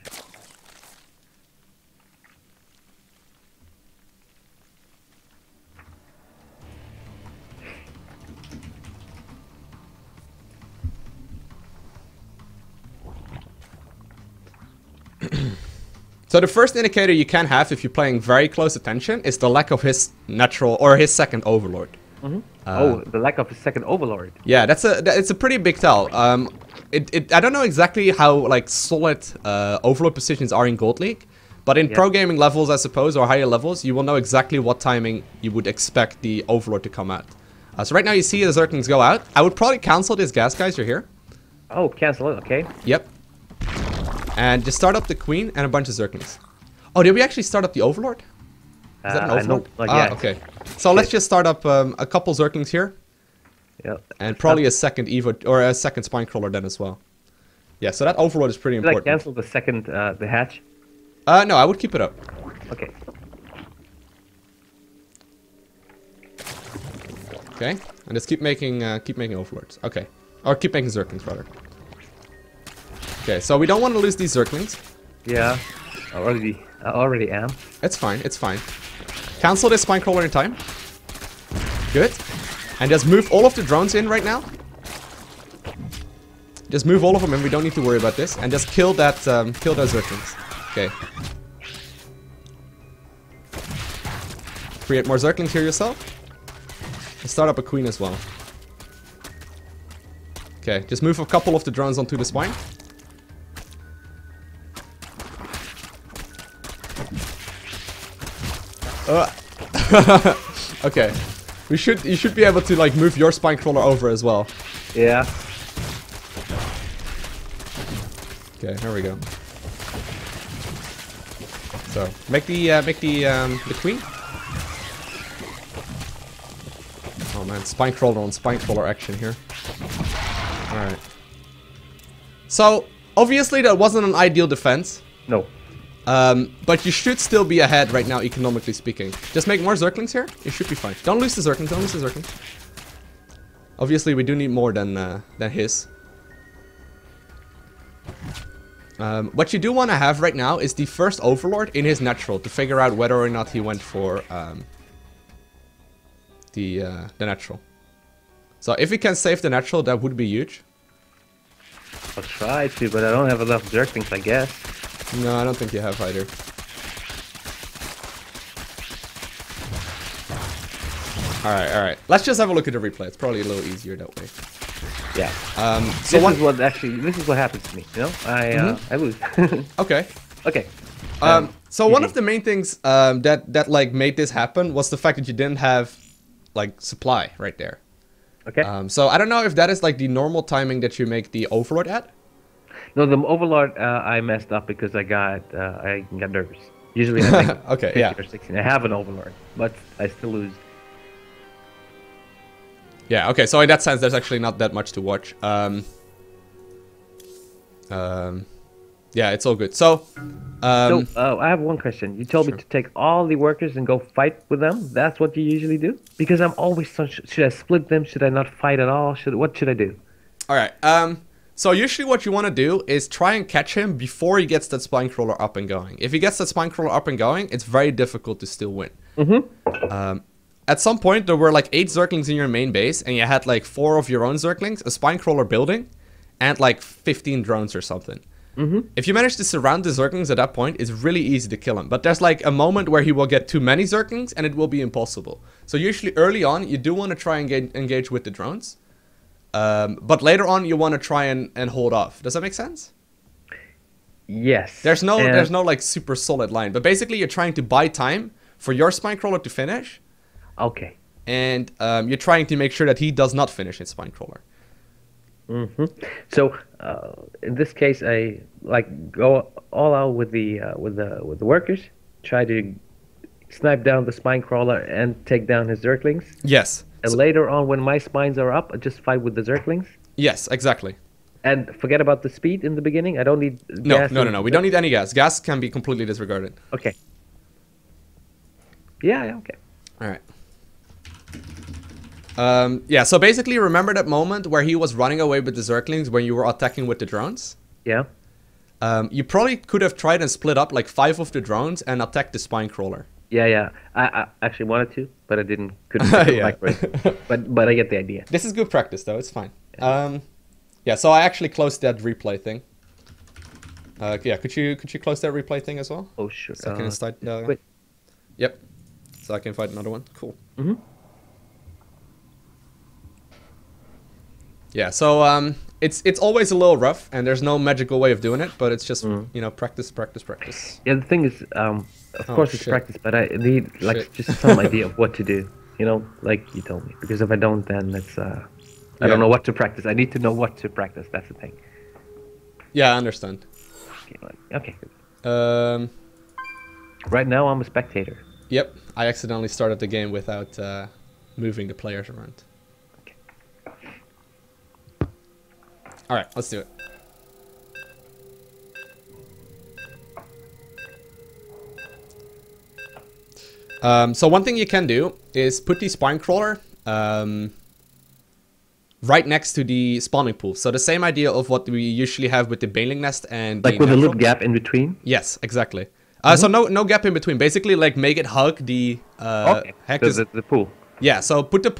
B: So the first indicator you can have if you're playing very close attention is the lack of his natural or his second overlord.
A: Mm-hmm. Oh, the lack of a second overlord.
B: Yeah, it's a pretty big tell. I don't know exactly how like solid overlord positions are in Gold League, but in pro gaming levels, I suppose, or higher levels, you will know exactly what timing you would expect the overlord to come at. So right now you see the Zerglings go out. I would probably cancel this gas, guys. You're here.
A: Oh, cancel it. Okay.
B: Yep. And just start up the queen and a bunch of Zerglings. Oh, did we actually start up the overlord? Is that an overlord?
A: Yeah.
B: Okay. So let's just start up a couple Zerglings here.
A: Yep.
B: And probably a second Evo or a second Spinecrawler then as well. Yeah, so that overlord is pretty important.
A: Should I cancel the second, the hatch?
B: No, I would keep it up.
A: Okay.
B: Okay, and just keep making overlords. Okay, or keep making Zerglings rather. Okay, so we don't want to lose these Zerglings.
A: Yeah. I already am.
B: It's fine. It's fine. Cancel this Spinecrawler in time. Good. And just move all of the drones in right now. Just move all of them and we don't need to worry about this. And just kill that, kill those Zerglings. Okay. Create more Zerglings here yourself. And start up a queen as well. Okay, just move a couple of the drones onto the spine. Okay. You should be able to like move your Spinecrawler over as well.
A: Yeah.
B: Okay, here we go. So make the queen. Oh man, Spinecrawler on Spinecrawler action here. All right. So obviously that wasn't an ideal defense.
A: No.
B: But you should still be ahead right now, economically speaking. Just make more Zerglings here. You should be fine. Don't lose the Zerglings. Don't lose the Zerglings. Obviously, we do need more than his. What you do want to have right now is the first Overlord in his natural to figure out whether or not he went for the natural. So if he can save the natural, that would be huge.
A: I'll try to, but I don't have enough Zerglings, I guess.
B: No, I don't think you have either. Alright. Let's just have a look at the replay. It's probably a little easier that way.
A: Yeah.
B: So
A: this is what happens to me, you know? I lose.
B: Okay.
A: Okay.
B: So one of the main things that like made this happen was the fact that you didn't have like supply right there.
A: Okay.
B: So I don't know if that is like the normal timing that you make the Overlord at.
A: No, the Overlord I messed up because I got nervous. Usually I make
B: okay,
A: 15
B: yeah.
A: or 16. I have an Overlord, but I still lose.
B: Yeah, okay, so in that sense there's actually not that much to watch. Yeah, it's all good. So
A: I have one question. You told me to take all the workers and go fight with them. That's what you usually do? Because I'm always should I split them? Should I not fight at all? What should I do?
B: Alright, so usually what you want to do is try and catch him before he gets that Spinecrawler up and going. If he gets that Spinecrawler up and going, it's very difficult to still win. At some point, there were like 8 Zerglings in your main base, and you had like 4 of your own Zerglings, a Spinecrawler building, and like 15 drones or something. If you manage to surround the Zerglings at that point, it's really easy to kill him. But there's like a moment where he will get too many Zerglings, and it will be impossible. So usually early on, you do want to try and engage with the drones. But later on, you want to try and hold off. Does that make sense?
A: Yes.
B: There's no
A: and-
B: there's no like super solid line, but basically you're trying to buy time for your spine crawler to finish,
A: Okay.
B: and you're trying to make sure that he does not finish his spine crawler.
A: So in this case, I like go all out with the workers, try to snipe down the spine crawler and take down his zerglings.
B: Yes.
A: And later on, when my spines are up, I just fight with the zerglings.
B: Yes, exactly.
A: And forget about the speed in the beginning. I don't need
B: No,
A: gas.
B: no, no, no. We don't need any gas. Gas can be completely disregarded.
A: Okay. Yeah, okay.
B: All right. Yeah, so basically remember that moment where he was running away with the Zerglings when you were attacking with the drones?
A: Yeah.
B: You probably could have tried and split up like 5 of the drones and attacked the spine crawler.
A: Yeah, yeah. I actually wanted to, but I didn't. Couldn't
B: Yeah.
A: like it. But I get the idea.
B: This is good practice though, it's fine. Yeah, so I actually closed that replay thing. Yeah, could you close that replay thing as well?
A: Oh sure.
B: So I can start.
A: Wait.
B: Yep. So I can find another one. Cool.
A: Mm-hmm.
B: Yeah. So it's always a little rough, and there's no magical way of doing it, but it's just you know practice.
A: Yeah, the thing is, of course it's
B: shit.
A: practice, but I need like
B: Shit.
A: just some idea of what to do. You know, like you told me. Because if I don't, then it's I
B: Yeah.
A: don't know what to practice. I need to know what to practice. That's the thing.
B: Yeah, I understand.
A: Okay.
B: Um,
A: Right now I'm a spectator.
B: Yep. I accidentally started the game without moving the players around.
A: Okay.
B: All right, let's do it. So one thing you can do is put the spine crawler right next to the spawning pool. So the same idea of what we usually have with the baling nest and
A: Like
B: the
A: with a
B: natural.
A: little gap in between.
B: Yes, exactly. So no gap in between. Basically, like make it hug the
A: Okay.
B: Hector's.
A: The pool.
B: Yeah. So put the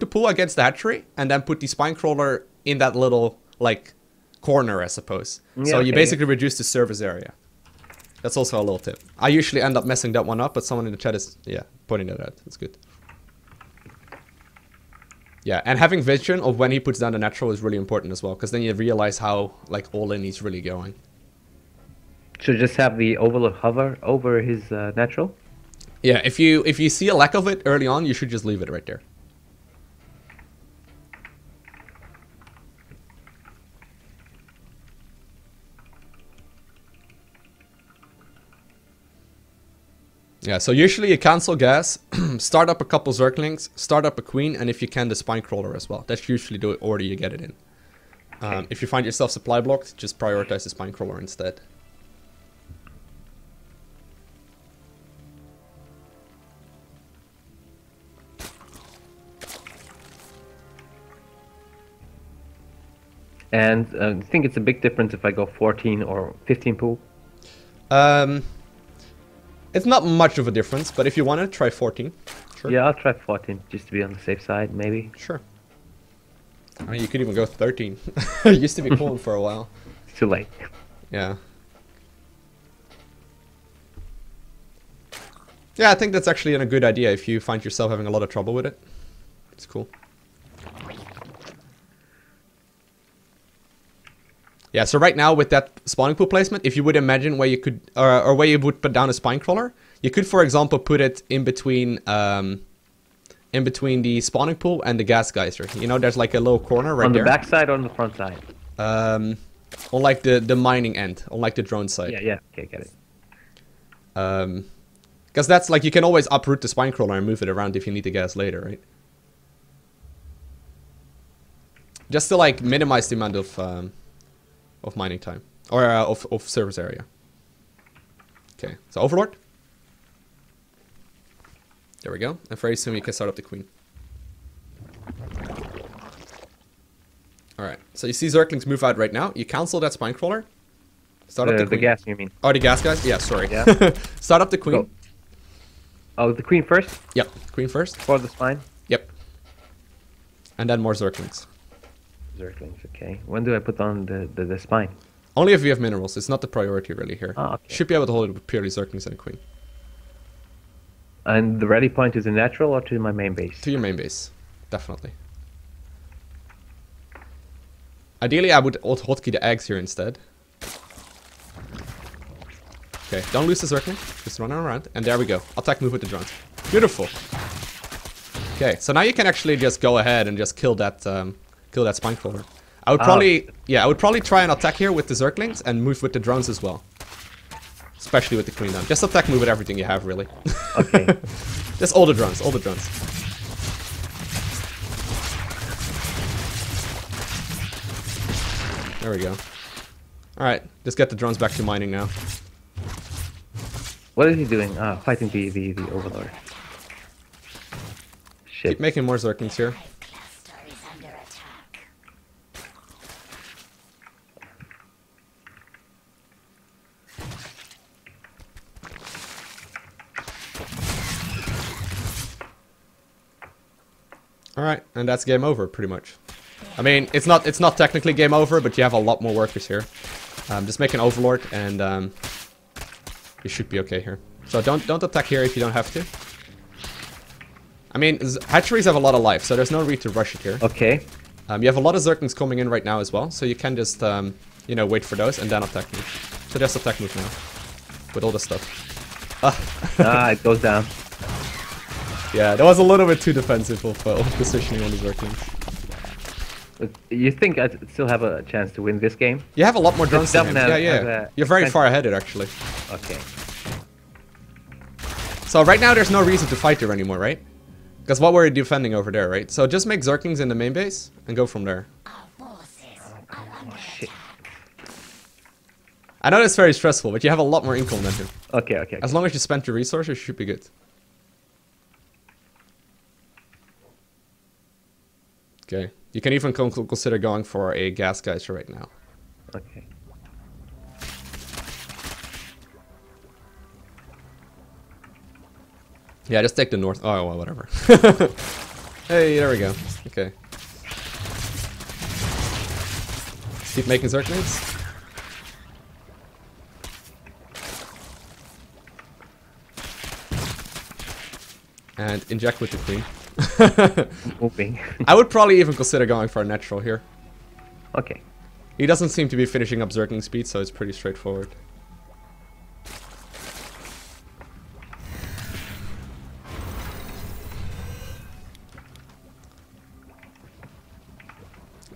B: pool against the hatchery, and then put the spine crawler in that little like corner, I suppose.
A: Yeah,
B: So you
A: okay,
B: basically reduce the surface area. That's also a little tip. I usually end up messing that one up, but someone in the chat is pointing that out. That's good. Yeah, and having vision of when he puts down the natural is really important as well, because then you realize how like all in he's really going.
A: So just have the overload hover over his natural.
B: Yeah, if you see a lack of it early on, you should just leave it right there. Yeah, so usually you cancel gas, start up a couple Zerglings, start up a queen, and if you can, the spine crawler as well. That's usually the order you get it in. If you find yourself supply blocked, just prioritize the spine crawler instead.
A: And I think it's a big difference if I go 14 or 15 pool.
B: It's not much of a difference, but if you want to, try 14. Sure.
A: Yeah, I'll try 14 just to be on the safe side, maybe.
B: Sure. I mean, you could even go 13. It used to be cool for a while.
A: It's too late.
B: Yeah. Yeah, I think that's actually a good idea if you find yourself having a lot of trouble with it. It's cool. Yeah, so right now with that spawning pool placement, if you would imagine where you could, or where you would put down a spine crawler, you could, for example, put it in between the spawning pool and the gas geyser. You know, there's like a little corner right
A: On the
B: there.
A: back side or on the front side?
B: On like the mining end, on like the drone side.
A: Yeah, okay, get it.
B: Because that's like, you can always uproot the spine crawler and move it around if you need the gas later, right? Just to like minimize the amount of mining time, or of service area. Okay, so Overlord. There we go. And very soon you can start up the queen. Alright, so you see Zerglings move out right now. You cancel that spine crawler. Start up the
A: The
B: queen.
A: gas, you mean?
B: Oh, the gas guys? Yeah, sorry.
A: Yeah.
B: Start up the queen.
A: Go. Oh, the queen first?
B: Yep, queen first.
A: For the spine?
B: Yep. And then more Zerglings.
A: Zerglings, okay. When do I put on the spine?
B: Only if you have minerals. It's not the priority really here.
A: Ah, okay.
B: Should be able to hold it with purely Zerglings and a queen.
A: And the ready point is a natural or to my main base?
B: To your main base. Definitely. Ideally, I would hotkey the eggs here instead. Okay, don't lose the Zergling. Just run around. And there we go. Attack move with the drones. Beautiful. Okay, so now you can actually just go ahead and just kill that spine crawler. I would probably, I would probably try and attack here with the Zerglings and move with the drones as well. Especially with the queen down. Just attack move with everything you have, really.
A: Okay.
B: Just all the drones, all the drones. There we go. Alright, just get the drones back to mining now.
A: What is he doing? Fighting the Overlord. Shit.
B: Keep making more Zerglings here.
D: Cluster is under attack.
B: Alright, and that's game over, pretty much. I mean, it's not technically game over, but you have a lot more workers here. Just make an Overlord, and you should be okay here. So don't attack here if you don't have to. I mean, hatcheries have a lot of life, so there's no need to rush it here.
A: Okay.
B: You have a lot of Zerglings coming in right now as well, so you can just, you know, wait for those and then attack move. So just attack move now. With all the stuff.
A: It goes down.
B: Yeah, that was a little bit too defensive of positioning on the Zerglings.
A: You think I still have a chance to win this game?
B: You have a lot more drones than him. Yeah. You're very far ahead, actually.
A: Okay.
B: So right now there's no reason to fight there anymore, right? Because what were you defending over there, right? So just make Zerglings in the main base and go from there.
D: Our forces are under
A: Shit.
B: I know that's very stressful, but you have a lot more income than him.
A: Okay.
B: As long as you spend your resources, you should be good. Okay. You can even consider going for a gas geyser right now.
A: Okay.
B: Yeah, just take the north. Oh, well, whatever. Hey, there we go. Okay. Keep making Zerglings. And inject with the queen.
A: Moving.
B: I would probably even consider going for a natural here.
A: Okay.
B: He doesn't seem to be finishing up Zergling speed, so it's pretty straightforward.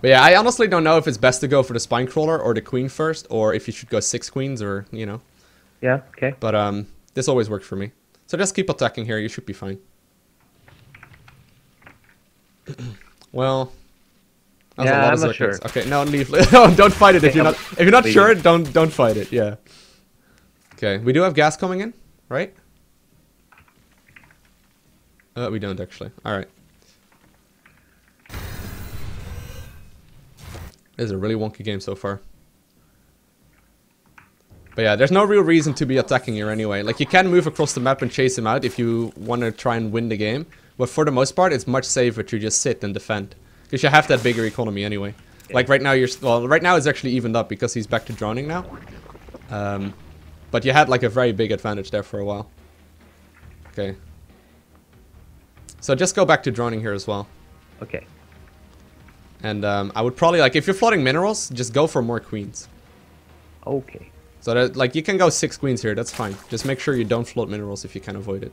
B: But yeah, I honestly don't know if it's best to go for the spine crawler or the queen first, or if you should go 6 queens, or, you know.
A: Yeah, okay.
B: But this always works for me. So just keep attacking here, you should be fine. Well, that was a lot of
A: I'm not
B: Zerglings.
A: sure.
B: Okay, no, leave. No, don't fight it if you're not sure. Don't fight it. Yeah. Okay, we do have gas coming in, right? We don't actually. All right. This is a really wonky game so far. But yeah, there's no real reason to be attacking here anyway. Like, you can move across the map and chase him out if you want to try and win the game. But for the most part, it's much safer to just sit and defend. Because you have that bigger economy anyway. Yeah. Like right now, right now it's actually evened up because he's back to droning now. But you had like a very big advantage there for a while. Okay. So just go back to droning here as well.
A: Okay.
B: And I would probably, like, if you're flooding minerals, just go for more queens.
A: Okay.
B: So that, like, you can go 6 queens here, that's fine. Just make sure you don't float minerals if you can avoid it.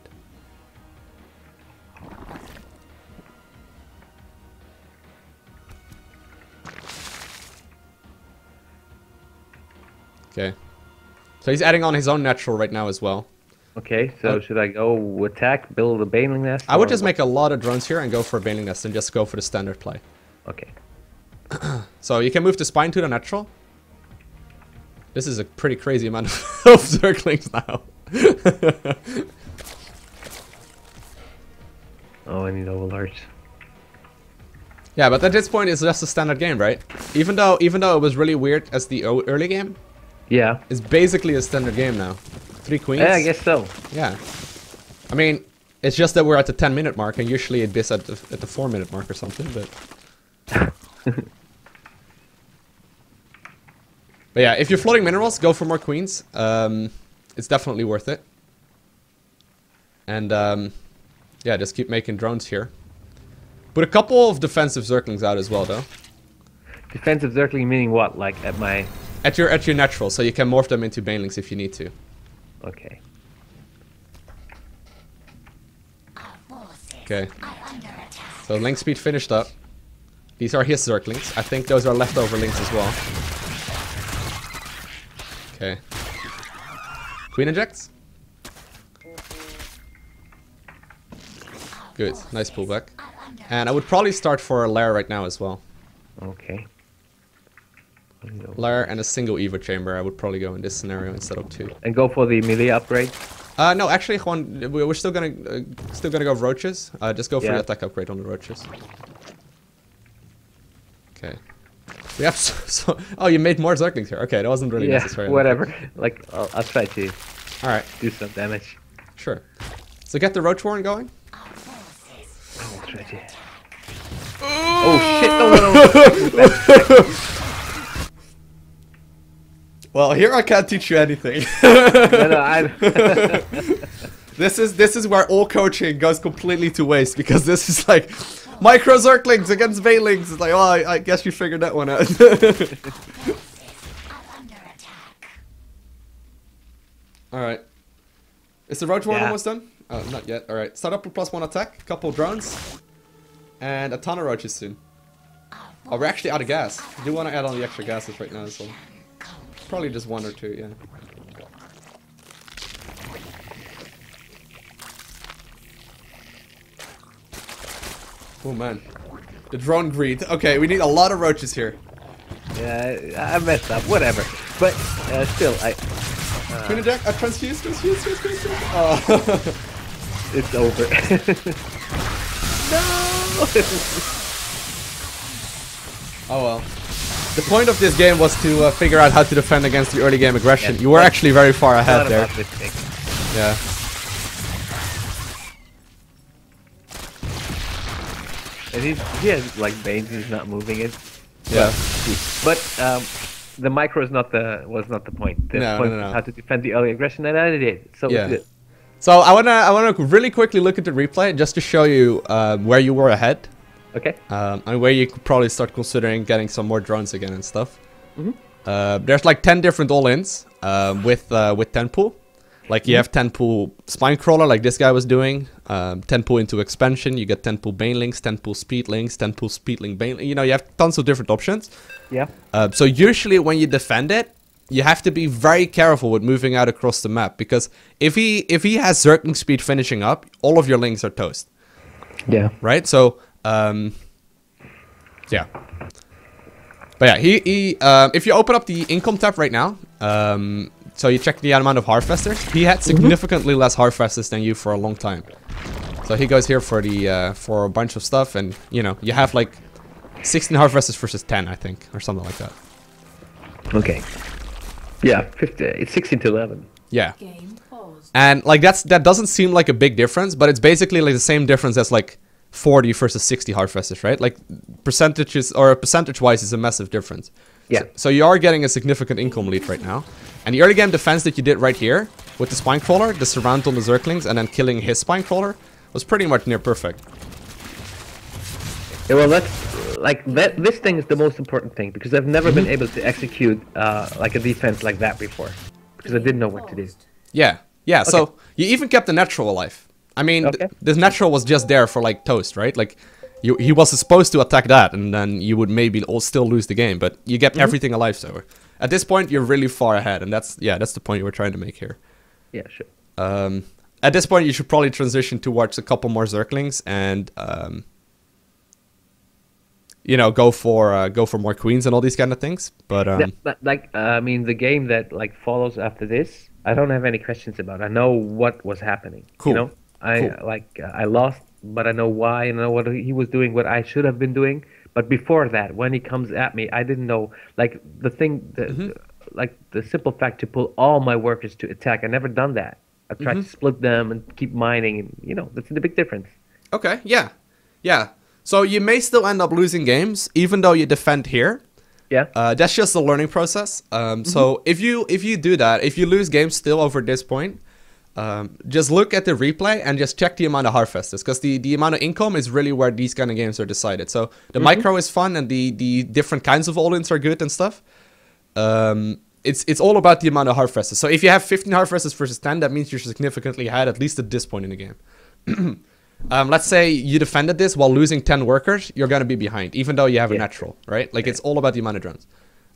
B: Okay. So he's adding on his own natural right now as well.
A: Okay, so should I go attack, build a baneling nest?
B: I would just make a lot of drones here and go for a baneling nest and just go for the standard play.
A: Okay.
B: So you can move the spine to the natural. This is a pretty crazy amount of Zerglings now.
A: Oh, I need overlords.
B: Yeah, but at this point it's just a standard game, right? Even though it was really weird as the early game,
A: yeah,
B: it's basically a standard game now. 3 queens.
A: Yeah, I guess so.
B: Yeah. I mean, it's just that we're at the 10-minute mark, and usually it'd be at the 4-minute mark or something, but... But yeah, if you're floating minerals, go for more queens. It's definitely worth it. And yeah, just keep making drones here. Put a couple of defensive Zerglings out as well, though.
A: Defensive Zergling meaning what? Like at my...
B: At your natural, so you can morph them into banelings if you need to.
A: Okay.
B: Okay. So link speed finished up. These are his Zerglings. I think those are leftover links as well. Okay. Queen injects. Good. Nice pullback. And I would probably start for a lair right now as well.
A: Okay.
B: Lair and a single Evo chamber. I would probably go in this scenario instead of 2.
A: And go for the melee upgrade.
B: No, actually, Juan, we're still gonna go Roaches. Just go for the attack upgrade on the Roaches. Okay. We have oh, you made more Zerglings here. Okay, that wasn't really necessary.
A: Whatever. Like, I'll try to.
B: All right.
A: Do some damage.
B: Sure. So get the Roach Warren going.
A: I'll try to. Oh shit! No.
B: Well, here I can't teach you anything.
A: No,
B: This is where all coaching goes completely to waste, because this is like micro Zerglings against Veilings. It's like, oh, I guess you figured that one out. All right. Is the Roach Warren almost done? Oh, not yet. All right. Start up with +1 attack, a couple of drones, and a ton of Roaches soon. Oh, we're actually out of gas. I do want to add on the extra gases right now as well. Probably just 1 or 2, yeah. Oh man. The drone greed. Okay, we need a lot of Roaches here.
A: Yeah, I messed up. Whatever. But still, I.
B: Queen of Jack, transfuse. Oh.
A: It's over. No.
B: Oh well. The point of this game was to figure out how to defend against the early game aggression. You were actually very far ahead there. Yeah.
A: And he has like Banes, he's not moving it.
B: Yeah.
A: But the micro is was not the point. The point was how to defend the early aggression, and I did. So
B: yeah.
A: Good.
B: So I wanna really quickly look at the replay just to show you where you were ahead.
A: Okay.
B: And where you could probably start considering getting some more drones again and stuff. There's like 10 different all-ins with 10 pull. Like you have 10 pull spine crawler like this guy was doing, 10 pull into expansion, you get 10 pull banelings, 10 pull speedlings, 10 pull speedling baneling. You know, you have tons of different options.
A: Yeah.
B: So usually when you defend it, you have to be very careful with moving out across the map, because if he has Zergling speed finishing up, all of your links are toast.
A: Yeah.
B: Right? So yeah. But yeah, he if you open up the income tab right now, so you check the amount of Harvesters, he had significantly less Harvesters than you for a long time. So he goes here for the for a bunch of stuff, and you know, you have like 16 Harvesters versus 10, I think, or something like that.
A: Okay. Yeah, 50, it's 16 to 11.
B: Yeah.
C: Game paused.
B: And like that doesn't seem like a big difference, but it's basically like the same difference as like 40 versus 60 Harvesters, right? Like percentage-wise is a massive difference.
A: Yeah.
B: So you are getting a significant income lead right now. And the early game defense that you did right here with the spine crawler, the surround on the Zerglings, and then killing his spine crawler was pretty much near perfect.
A: Yeah, well, that's like that. This thing is the most important thing, because I've never been able to execute like a defense like that before, because I didn't know what to do.
B: Yeah, yeah. Okay. So you even kept the natural alive. I mean, this natural was just there for like toast, right? Like, he was supposed to attack that, and then you would maybe still lose the game, but you kept everything alive. So at this point, you're really far ahead, and that's the point you were trying to make here.
A: Yeah, sure.
B: At this point, you should probably transition towards a couple more Zerglings and you know, go for more queens and all these kind of things. But
A: I mean, the game that like follows after this, I don't have any questions about. I know what was happening.
B: Cool.
A: You know, I lost, but I know why, and I know what he was doing, what I should have been doing. But before that, when he comes at me, I didn't know. Like the thing, like the simple fact to pull all my workers to attack. I never done that. I tried to split them and keep mining, and you know, that's the big difference.
B: Okay. Yeah. Yeah. So you may still end up losing games, even though you defend here.
A: Yeah.
B: That's just a learning process. So if you do that, if you lose games still over this point, just look at the replay and just check the amount of Harvesters, because the amount of income is really where these kind of games are decided. So the micro is fun, and the different kinds of all-ins are good and stuff. it's all about the amount of Harfestes. So if you have 15 Harfestes versus 10, that means you're significantly ahead, at least at this point in the game. Let's say you defended this while losing 10 workers, you're going to be behind, even though you have a natural, right? Like, it's all about the amount of drones.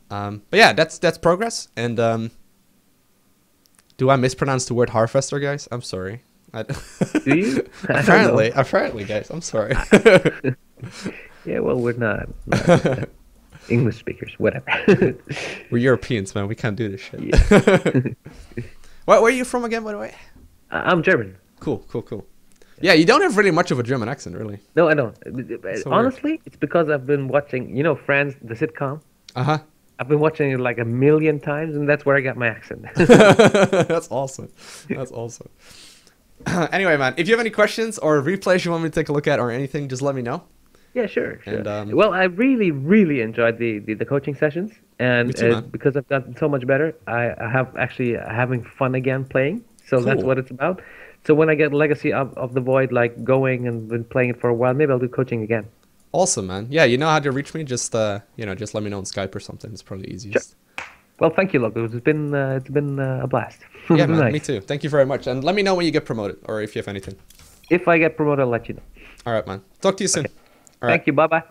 B: But yeah, that's progress. And do I mispronounce the word Harfester, guys? I'm sorry.
A: Do you?
B: apparently, guys. I'm sorry.
A: Yeah, well, we're not English speakers, whatever.
B: We're Europeans, man. We can't do this shit.
A: Yeah.
B: Where are you from again, by the way?
A: I'm German.
B: Cool. Yeah, you don't have really much of a German accent, really.
A: No, I don't.
B: So
A: Honestly, it's because I've been watching, Friends, the sitcom.
B: Uh-huh.
A: I've been watching it like a million times, and that's where I got my accent.
B: That's awesome. Anyway, man, if you have any questions or replays you want me to take a look at or anything, just let me know.
A: Yeah, sure.
B: And,
A: well, I really, really enjoyed the coaching sessions, and
B: Me too, man.
A: because I've gotten so much better, I have actually having fun again playing. So that's
B: Cool.
A: what it's about. So when I get Legacy of the Void like going and been playing it for a while, maybe I'll do coaching again.
B: Awesome, man. Yeah, you know how to reach me. Just just let me know on Skype or something. It's probably easiest.
A: Well, thank you, Loko. It's been a blast.
B: Yeah, man.
A: Nice.
B: Me too. Thank you very much. And let me know when you get promoted or if you have anything.
A: If I get promoted, I'll let you know.
B: All right, man. Talk to you soon. All right.
A: Thank you. Bye bye.